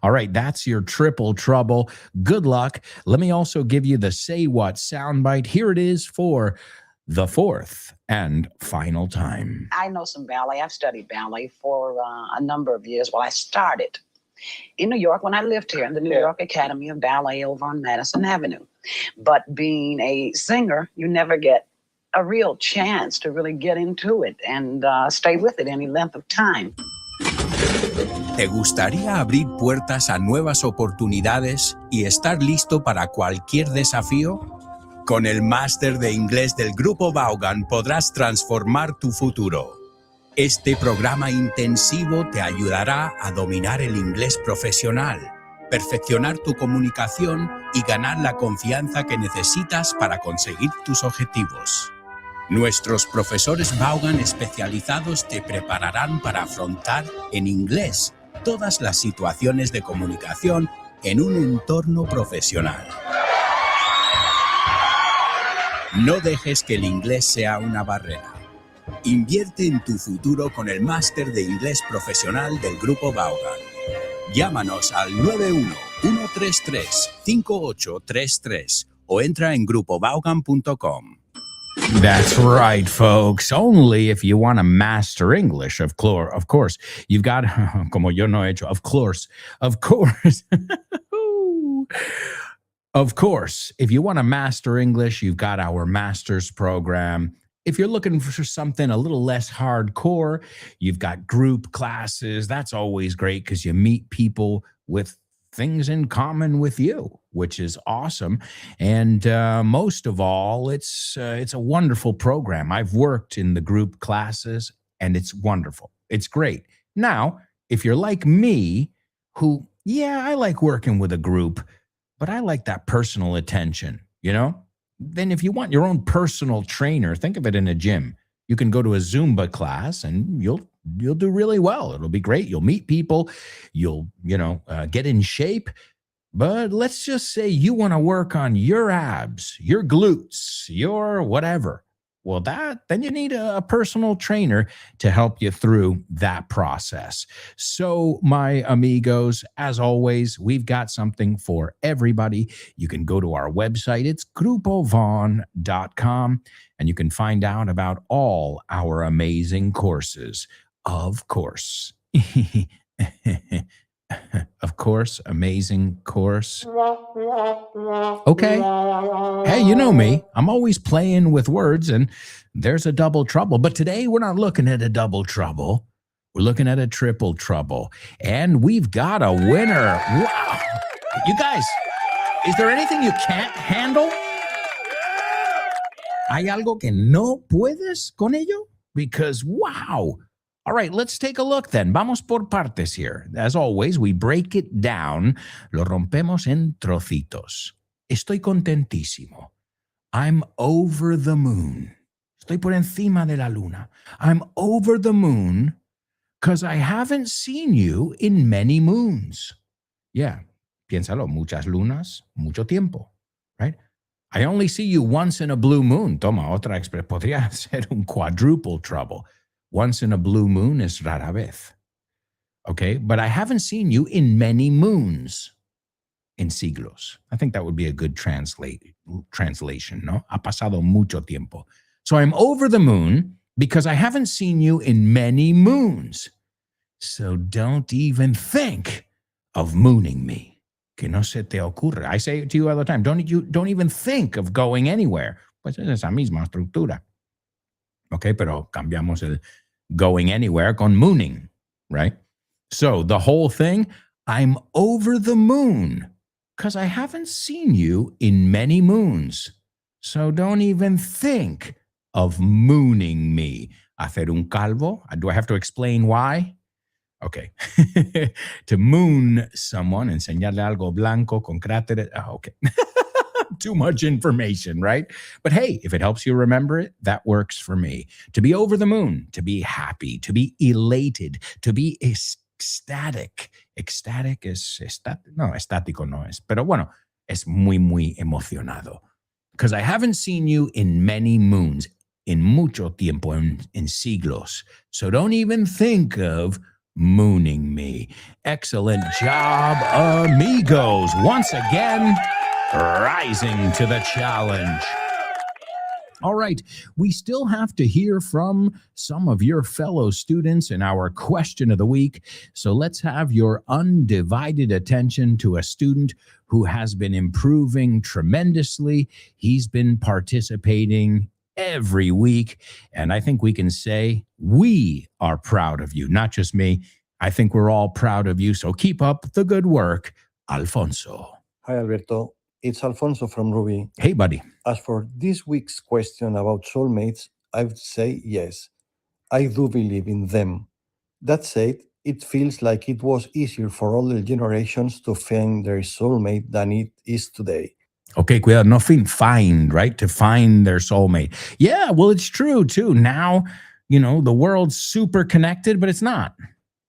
All right, that's your triple trouble. Good luck. Let me also give you the Say What soundbite. Here it is for the 4th and final time. I know some ballet. I've studied ballet for a number of years. Well, I started in New York when I lived here in the New York Academy of Ballet over on Madison Avenue. But being a singer, you never get a real chance to really get into it and stay with it any length of time. ¿Te gustaría abrir puertas a nuevas oportunidades y estar listo para cualquier desafío? Con el máster de inglés del Grupo Vaughan podrás transformar tu futuro. Este programa intensivo te ayudará a dominar el inglés profesional, perfeccionar tu comunicación y ganar la confianza que necesitas para conseguir tus objetivos. Nuestros profesores Vaughan especializados te prepararán para afrontar en inglés todas las situaciones de comunicación en un entorno profesional. No dejes que el inglés sea una barrera. Invierte en tu futuro con el máster de inglés profesional del Grupo Vaughan. Llámanos al 91-133-5833 o entra en grupovaughan.com. That's right, folks. Only if you want to master English, of course. You've got, como yo no he hecho, of course. Of course, if you want to master English, you've got our master's program. If you're looking for something a little less hardcore, you've got group classes. That's always great because you meet people with things in common with you, which is awesome. And most of all, it's a wonderful program. I've worked in the group classes, and it's wonderful. It's great. Now, if you're like me, who, I like working with a group, but I like that personal attention, Then if you want your own personal trainer, think of it in a gym. You can go to a Zumba class and you'll do really well. It'll be great. You'll meet people. You'll, get in shape. But let's just say you want to work on your abs, your glutes, your whatever. Well, then you need a personal trainer to help you through that process. So, my amigos, as always, we've got something for everybody. You can go to our website. It's grupovon.com, and you can find out about all our amazing courses. Of course. Of course, amazing course. Okay. Hey, you know me. I'm always playing with words, and there's a double trouble. But today we're not looking at a double trouble. We're looking at a triple trouble. And we've got a winner. Wow. You guys, is there anything you can't handle? ¿Hay algo que no puedes con ello? Because, wow. All right, let's take a look then. Vamos por partes here. As always, we break it down. Lo rompemos en trocitos. Estoy contentísimo. I'm over the moon. Estoy por encima de la luna. I'm over the moon because I haven't seen you in many moons. Yeah, piénsalo. Muchas lunas, mucho tiempo, right? I only see you once in a blue moon. Toma, otra expresión. Podría ser un quadruple trouble. Once in a blue moon is rara vez. Okay, but I haven't seen you in many moons. En siglos. I think that would be a good translation, no? Ha pasado mucho tiempo. So I'm over the moon because I haven't seen you in many moons. So don't even think of mooning me. Que no se te ocurra. I say it to you all the time. Don't even think of going anywhere. Pues es esa misma estructura. Okay, pero cambiamos el going anywhere con mooning, right? So the whole thing, I'm over the moon because I haven't seen you in many moons. So don't even think of mooning me. Hacer un calvo. Do I have to explain why? Okay. To moon someone, enseñarle algo blanco con cráteres. Oh, okay. Too much information, right? But hey, if it helps you remember it, that works for me. To be over the moon, to be happy, to be elated, to be ecstatic. Ecstatic es estático no es. Pero bueno, es muy, muy emocionado. Because I haven't seen you in many moons, in mucho tiempo, en siglos. So don't even think of mooning me. Excellent job, amigos. Once again, rising to the challenge. All right, we still have to hear from some of your fellow students in our question of the week. So let's have your undivided attention to a student who has been improving tremendously. He's been participating every week, and I think we can say we are proud of you, not just me. I think we're all proud of you, so keep up the good work. Alfonso. Hi, Alberto. It's Alfonso from Ruby. Hey, buddy. As for this week's question about soulmates, I would say yes. I do believe in them. That said, it feels like it was easier for older generations to find their soulmate than it is today. Okay, cuidado, no find, right? To find their soulmate. Yeah, well, it's true, too. Now, the world's super connected, but it's not.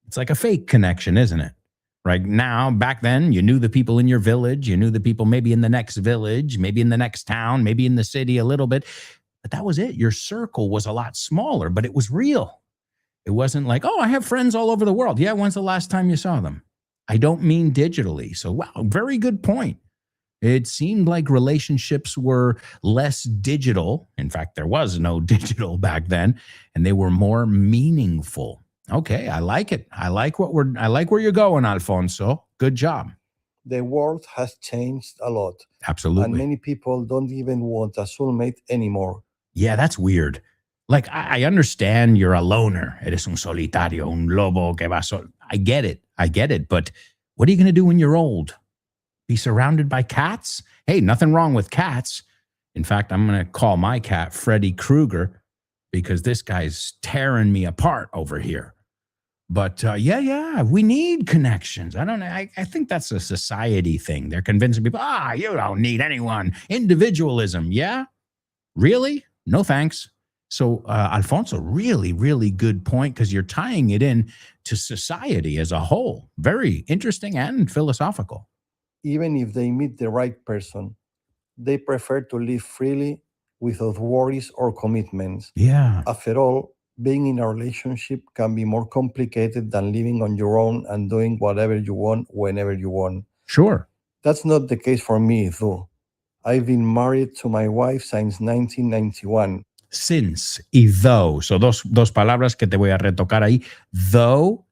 It's like a fake connection, isn't it? Right now, back then, you knew the people in your village, you knew the people maybe in the next village, maybe in the next town, maybe in the city a little bit, but that was it. Your circle was a lot smaller, but it was real. It wasn't like, oh, I have friends all over the world. Yeah, when's the last time you saw them? I don't mean digitally. So, wow, very good point. It seemed like relationships were less digital. In fact, there was no digital back then, and they were more meaningful. Okay, I like it. I like where you're going, Alfonso. Good job. The world has changed a lot. Absolutely. And many people don't even want a soulmate anymore. Yeah, that's weird. Like, I understand you're a loner. Eres un solitario, un lobo que va solo. I get it. But what are you going to do when you're old? Be surrounded by cats? Hey, nothing wrong with cats. In fact, I'm going to call my cat Freddy Krueger because this guy's tearing me apart over here. But yeah, we need connections. I don't know. I think that's a society thing. They're convincing people, you don't need anyone. Individualism. Yeah? Really? No thanks. So, Alfonso, really, really good point because you're tying it in to society as a whole. Very interesting and philosophical. Even if they meet the right person, they prefer to live freely without worries or commitments. Yeah. After all, being in a relationship can be more complicated than living on your own and doing whatever you want whenever you want. Sure. That's not the case for me, though. I've been married to my wife since 1991. Since y though. So dos palabras que te voy a retocar ahí. Though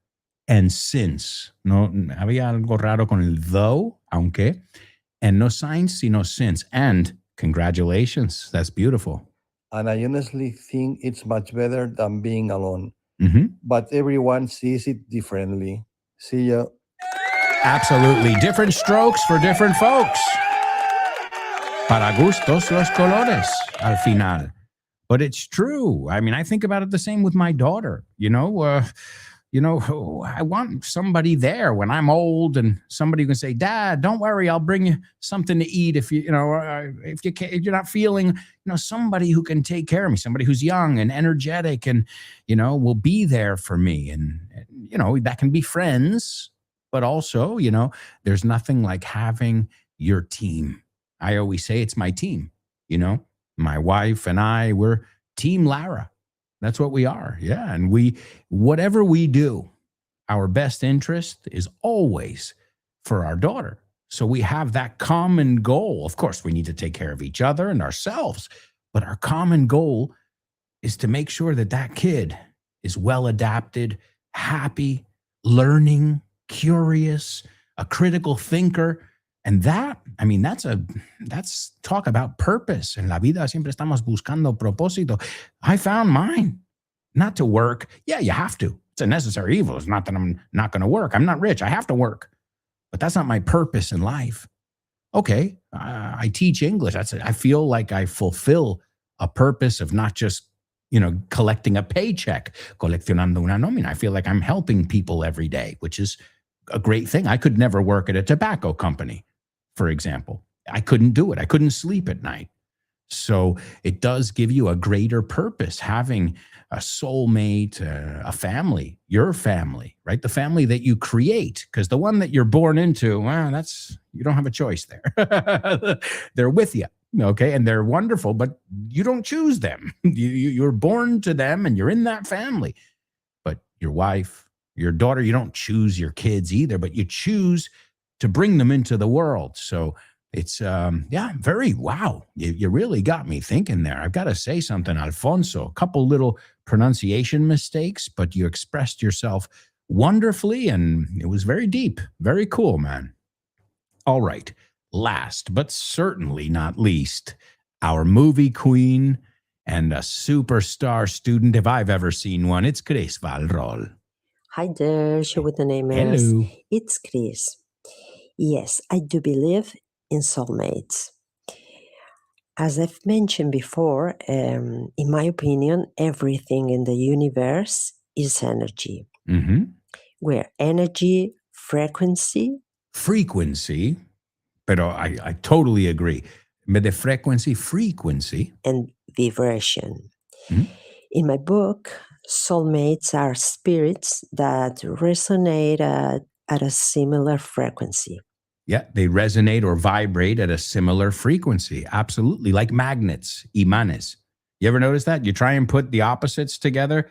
and since. No, había algo raro con el though, aunque, and no since, sino since. And congratulations. That's beautiful. And I honestly think it's much better than being alone. Mm-hmm. But everyone sees it differently. See ya. Absolutely. Different strokes for different folks. Para gustos los colores, al final. But it's true. I mean, I think about it the same with my daughter. I want somebody there when I'm old, and somebody can say, "Dad, don't worry, I'll bring you something to eat if if you're not feeling, somebody who can take care of me, somebody who's young and energetic, and will be there for me." And that can be friends, but also there's nothing like having your team. I always say it's my team. My wife and I, we're Team Lara. That's what we are. Yeah. And whatever we do, our best interest is always for our daughter. So we have that common goal. Of course, we need to take care of each other and ourselves, but our common goal is to make sure that kid is well adapted, happy, learning, curious, a critical thinker. And that's talk about purpose. En la vida siempre estamos buscando propósito. I found mine. Not to work. Yeah, you have to. It's a necessary evil. It's not that I'm not going to work. I'm not rich. I have to work. But that's not my purpose in life. Okay, I teach English. That's it. I feel like I fulfill a purpose of not just, collecting a paycheck, coleccionando una nómina. I feel like I'm helping people every day, which is a great thing. I could never work at a tobacco company, for example. I couldn't do it. I couldn't sleep at night. So it does give you a greater purpose, having a soulmate, a family, your family, right? The family that you create, because the one that you're born into, you don't have a choice there. They're with you, okay? And they're wonderful, but you don't choose them. You're born to them and you're in that family. But your wife, your daughter, you don't choose your kids either, but you choose to bring them into the world. So it's, very, wow. You really got me thinking there. I've got to say something, Alfonso. A couple little pronunciation mistakes, but you expressed yourself wonderfully, and it was very deep. Very cool, man. All right. Last, but certainly not least, our movie queen and a superstar student, if I've ever seen one. It's Chris Valrol. Hi there, show with the namers. Hello. It's Chris. Yes, I do believe in soulmates. As I've mentioned before, in my opinion, everything in the universe is energy. Mm-hmm. Where energy, frequency, pero I totally agree. En vez de frequency. And vibration. Mm-hmm. In my book, soulmates are spirits that resonate at at a similar frequency. Yeah, they resonate or vibrate at a similar frequency. Absolutely, like magnets, imanes. You ever notice that? You try and put the opposites together,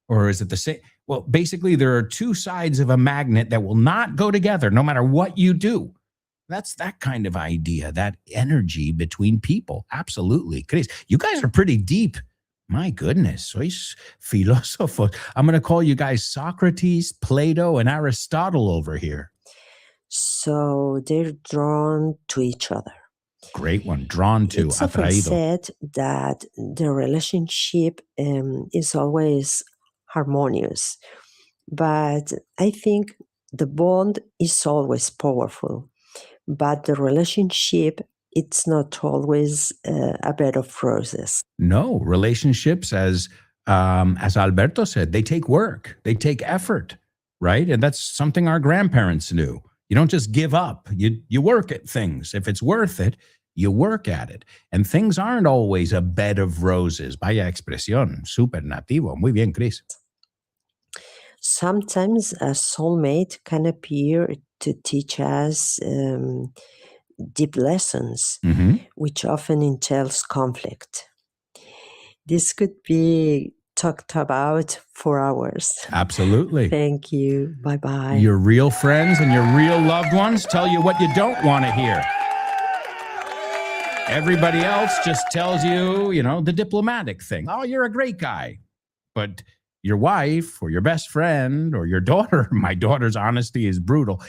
or is it the same? Well, basically, there are two sides of a magnet that will not go together no matter what you do. That's that kind of idea, that energy between people. Absolutely. Chris, you guys are pretty deep. My goodness, sois filósofos. I'm going to call you guys Socrates, Plato, and Aristotle over here. So they're drawn to each other. Great one. Drawn to, It's often atraído. said that the relationship is always harmonious, but I think the bond is always powerful, but the relationship, it's not always a bed of roses. No, relationships, as Alberto said, they take work, they take effort, right? And that's something our grandparents knew. You don't just give up. You work at things. If it's worth it, you work at it. And things aren't always a bed of roses. Vaya expresión, super nativo. Muy bien, Chris. Sometimes a soulmate can appear to teach us deep lessons, which often entails conflict. This could be talked about for hours. Absolutely. Thank you. Bye-bye. Your real friends and your real loved ones tell you what you don't want to hear. Everybody else just tells you, the diplomatic thing. Oh, you're a great guy. But your wife or your best friend or your daughter, my daughter's honesty is brutal.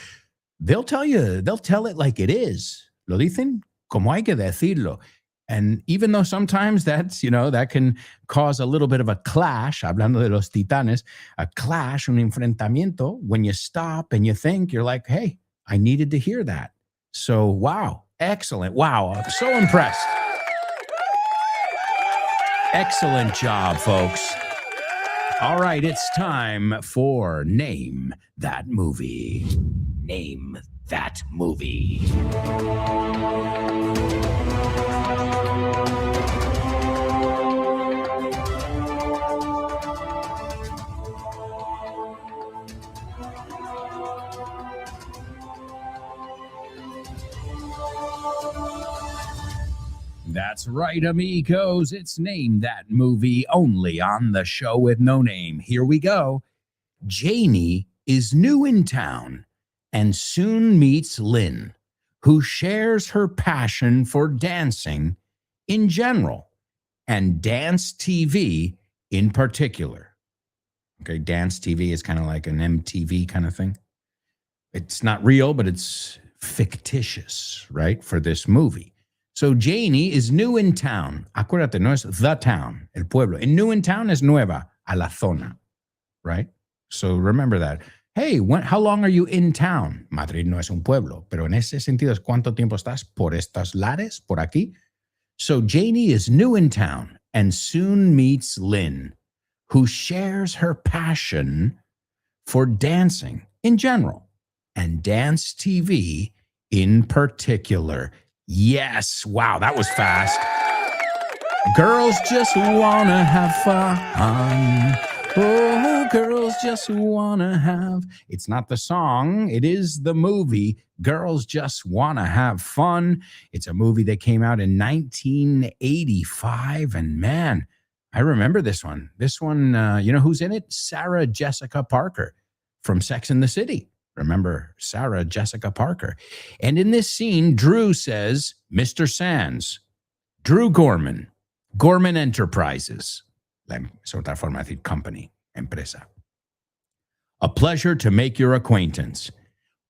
They'll tell it like it is. Lo dicen como hay que decirlo. And even though sometimes that's, that can cause a little bit of a clash, hablando de los titanes, a clash, un enfrentamiento, when you stop and you think, you're like, hey, I needed to hear that. So, wow, excellent. Wow, I'm so impressed. Excellent job, folks. All right, it's time for Name That Movie. Name That Movie. That's right, amigos. It's Name That Movie, only on the show with no name. Here we go. Janie is new in town and soon meets Lynn, who shares her passion for dancing in general and dance TV in particular. Okay, dance TV is kind of like an MTV kind of thing. It's not real, but it's fictitious, right, for this movie. So Janie is new in town. Acuérdate, no es the town, el pueblo. And new in town es nueva, a la zona, right? So remember that. Hey, how long are you in town? Madrid no es un pueblo, pero en ese sentido es cuánto tiempo estás por estas lares, por aquí. So Janie is new in town and soon meets Lynn, who shares her passion for dancing in general and dance TV in particular. Yes. Wow, that was fast. Girls just wanna have fun. Oh, girls just wanna have. It's not the song. It is the movie. Girls Just Wanna Have Fun. It's a movie that came out in 1985. And man, I remember this one. This one, you know who's in it? Sarah Jessica Parker from Sex and the City. Remember Sarah Jessica Parker. And in this scene, Drew says, Mr. Sands, Drew Gorman, Gorman Enterprises, es otra forma de decir company, empresa. A pleasure to make your acquaintance.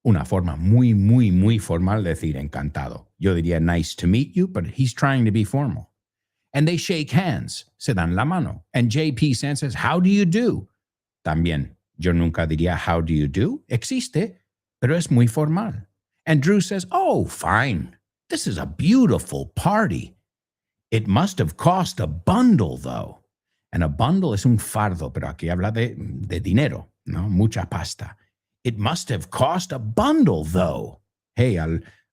Una forma muy, muy, muy formal de decir encantado. Yo diría nice to meet you, but he's trying to be formal. And they shake hands, se dan la mano. And JP Sands says, how do you do? También. Yo nunca diría, how do you do? Existe, pero es muy formal. And Drew says, oh, fine. This is a beautiful party. It must have cost a bundle, though. And a bundle es un fardo, pero aquí habla de dinero, ¿no? Mucha pasta. It must have cost a bundle, though. Hey,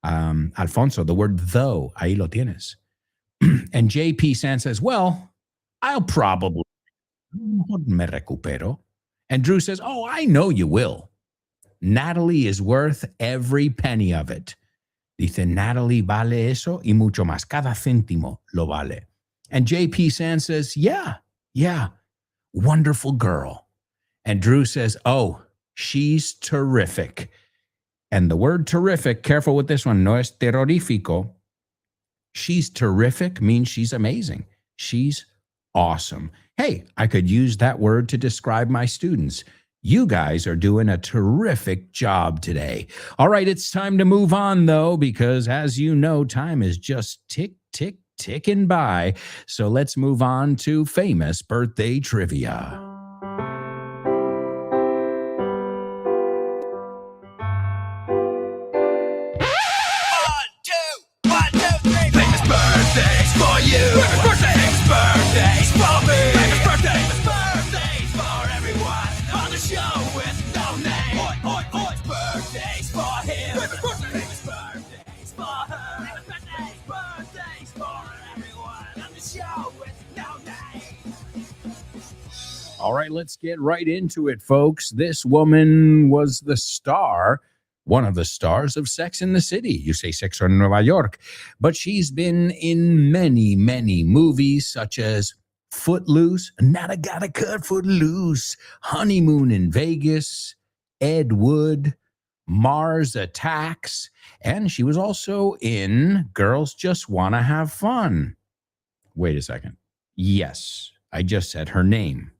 Alfonso, the word though, ahí lo tienes. And JP Sands says, well, I'll probably me recupero. And Drew says, oh, I know you will. Natalie is worth every penny of it. Dice, Natalie vale eso y mucho más. Cada céntimo lo vale. And JP Sand says, yeah, wonderful girl. And Drew says, oh, she's terrific. And the word terrific, careful with this one, no es terrorífico. She's terrific means she's amazing. She's awesome. Hey, I could use that word to describe my students. You guys are doing a terrific job today. All right, it's time to move on, though, because as you know, time is just ticking by. So let's move on to famous birthday trivia. Famous birthdays for you. Famous birthdays for me. Famous birthdays for everyone on the show with no name. Oi, oi, oi. Birthdays for him. Famous birthdays for her. Famous birthdays for everyone on the show with no name. All right, let's get right into it, folks. This woman was the star, one of the stars of Sex in the City. You say Sexo en Nueva York. But she's been in many, many movies, such as Footloose, Not a Gotta Cut Footloose, Honeymoon in Vegas, Ed Wood, Mars Attacks, and she was also in Girls Just Wanna Have Fun. Wait a second. Yes, I just said her name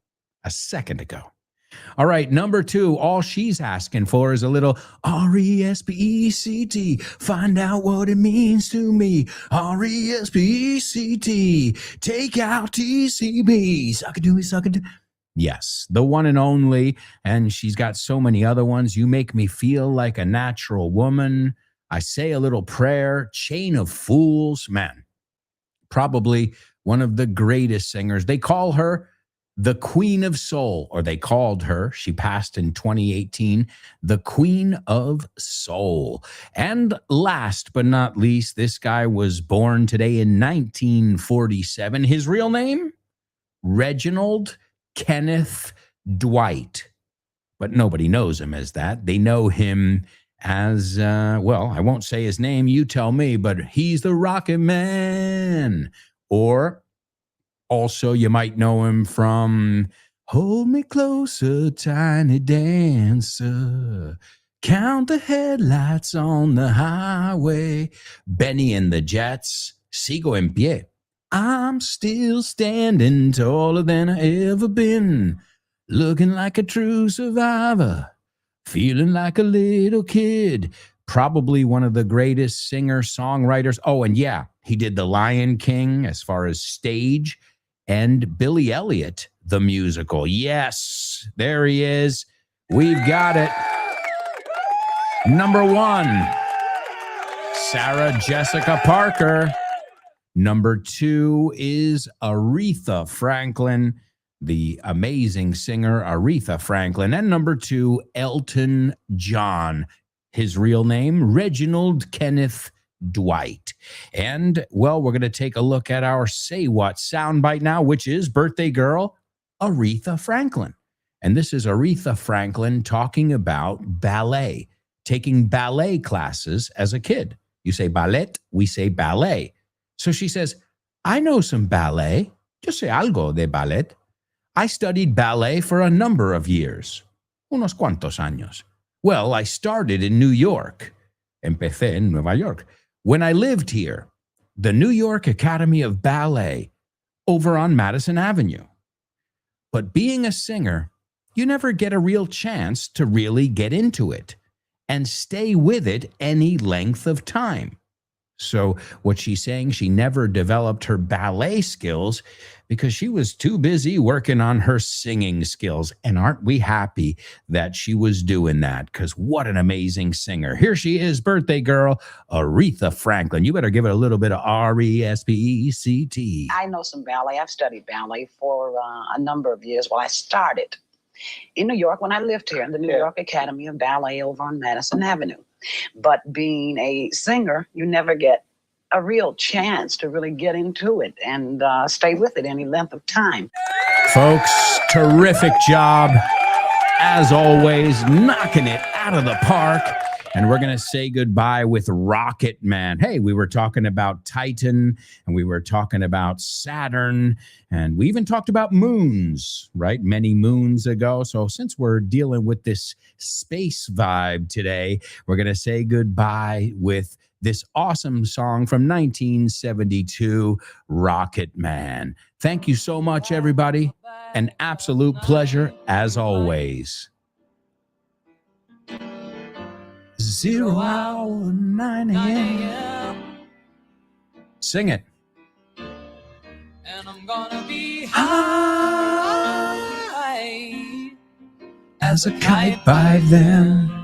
a second ago. All right, number 2, all she's asking for is a little R-E-S-P-E-C-T. Find out what it means to me. R-E-S-P-E-C-T. Take out T-C-B. Suck it to me, suck it to. Yes, the one and only, and she's got so many other ones. You Make Me Feel Like a Natural Woman. I Say a Little Prayer. Chain of Fools. Man, probably one of the greatest singers. They call her the Queen of Soul, or they called her, she passed in 2018, the Queen of Soul. And last but not least, this guy was born today in 1947. His real name? Reginald Kenneth Dwight. But nobody knows him as that. They know him as, well, I won't say his name, you tell me, but he's the Rocket Man. Or also, you might know him from Hold Me Closer, Tiny Dancer, Count the Headlights on the Highway, Benny and the Jets, Sigo en Pie, I'm Still Standing, Taller Than I Ever Been, Looking Like a True Survivor, Feeling Like a Little Kid. Probably one of the greatest singer-songwriters. Oh, and yeah, he did The Lion King as far as stage, and Billy Elliot, the musical. Yes, there he is. We've got it. Number 1, Sarah Jessica Parker. Number 2 is Aretha Franklin, the amazing singer Aretha Franklin. And number 2, Elton John. His real name, Reginald Kenneth Dwight. And, well, we're going to take a look at our Say What soundbite now, which is birthday girl Aretha Franklin. And this is Aretha Franklin talking about ballet, taking ballet classes as a kid. You say ballet, we say ballet. So she says, I know some ballet. Yo sé algo de ballet. I studied ballet for a number of years. Unos cuantos años. Well, I started in New York. Empecé en Nueva York. When I lived here, the New York Academy of Ballet over on Madison Avenue. But being a singer, you never get a real chance to really get into it and stay with it any length of time. So what she's saying, she never developed her ballet skills because she was too busy working on her singing skills. And aren't we happy that she was doing that? Because what an amazing singer. Here she is, birthday girl, Aretha Franklin. You better give it a little bit of R-E-S-P-E-C-T. I know some ballet. I've studied ballet for a number of years. Well, I started in New York when I lived here in the New York Academy of Ballet over on Madison Avenue. But being a singer, you never get a real chance to really get into it and stay with it any length of time. Folks, terrific job. as always, knocking it out of the park. And we're going to say goodbye with Rocket Man. Hey, we were talking about Titan, and we were talking about Saturn, and we even talked about moons, right? Many moons ago. So since we're dealing with this space vibe today, we're going to say goodbye with this awesome song from 1972, Rocket Man. Thank you so much, everybody. An absolute pleasure, as always. 0 hour, 9 a.m. Sing it. And I'm gonna be high As a kite by then.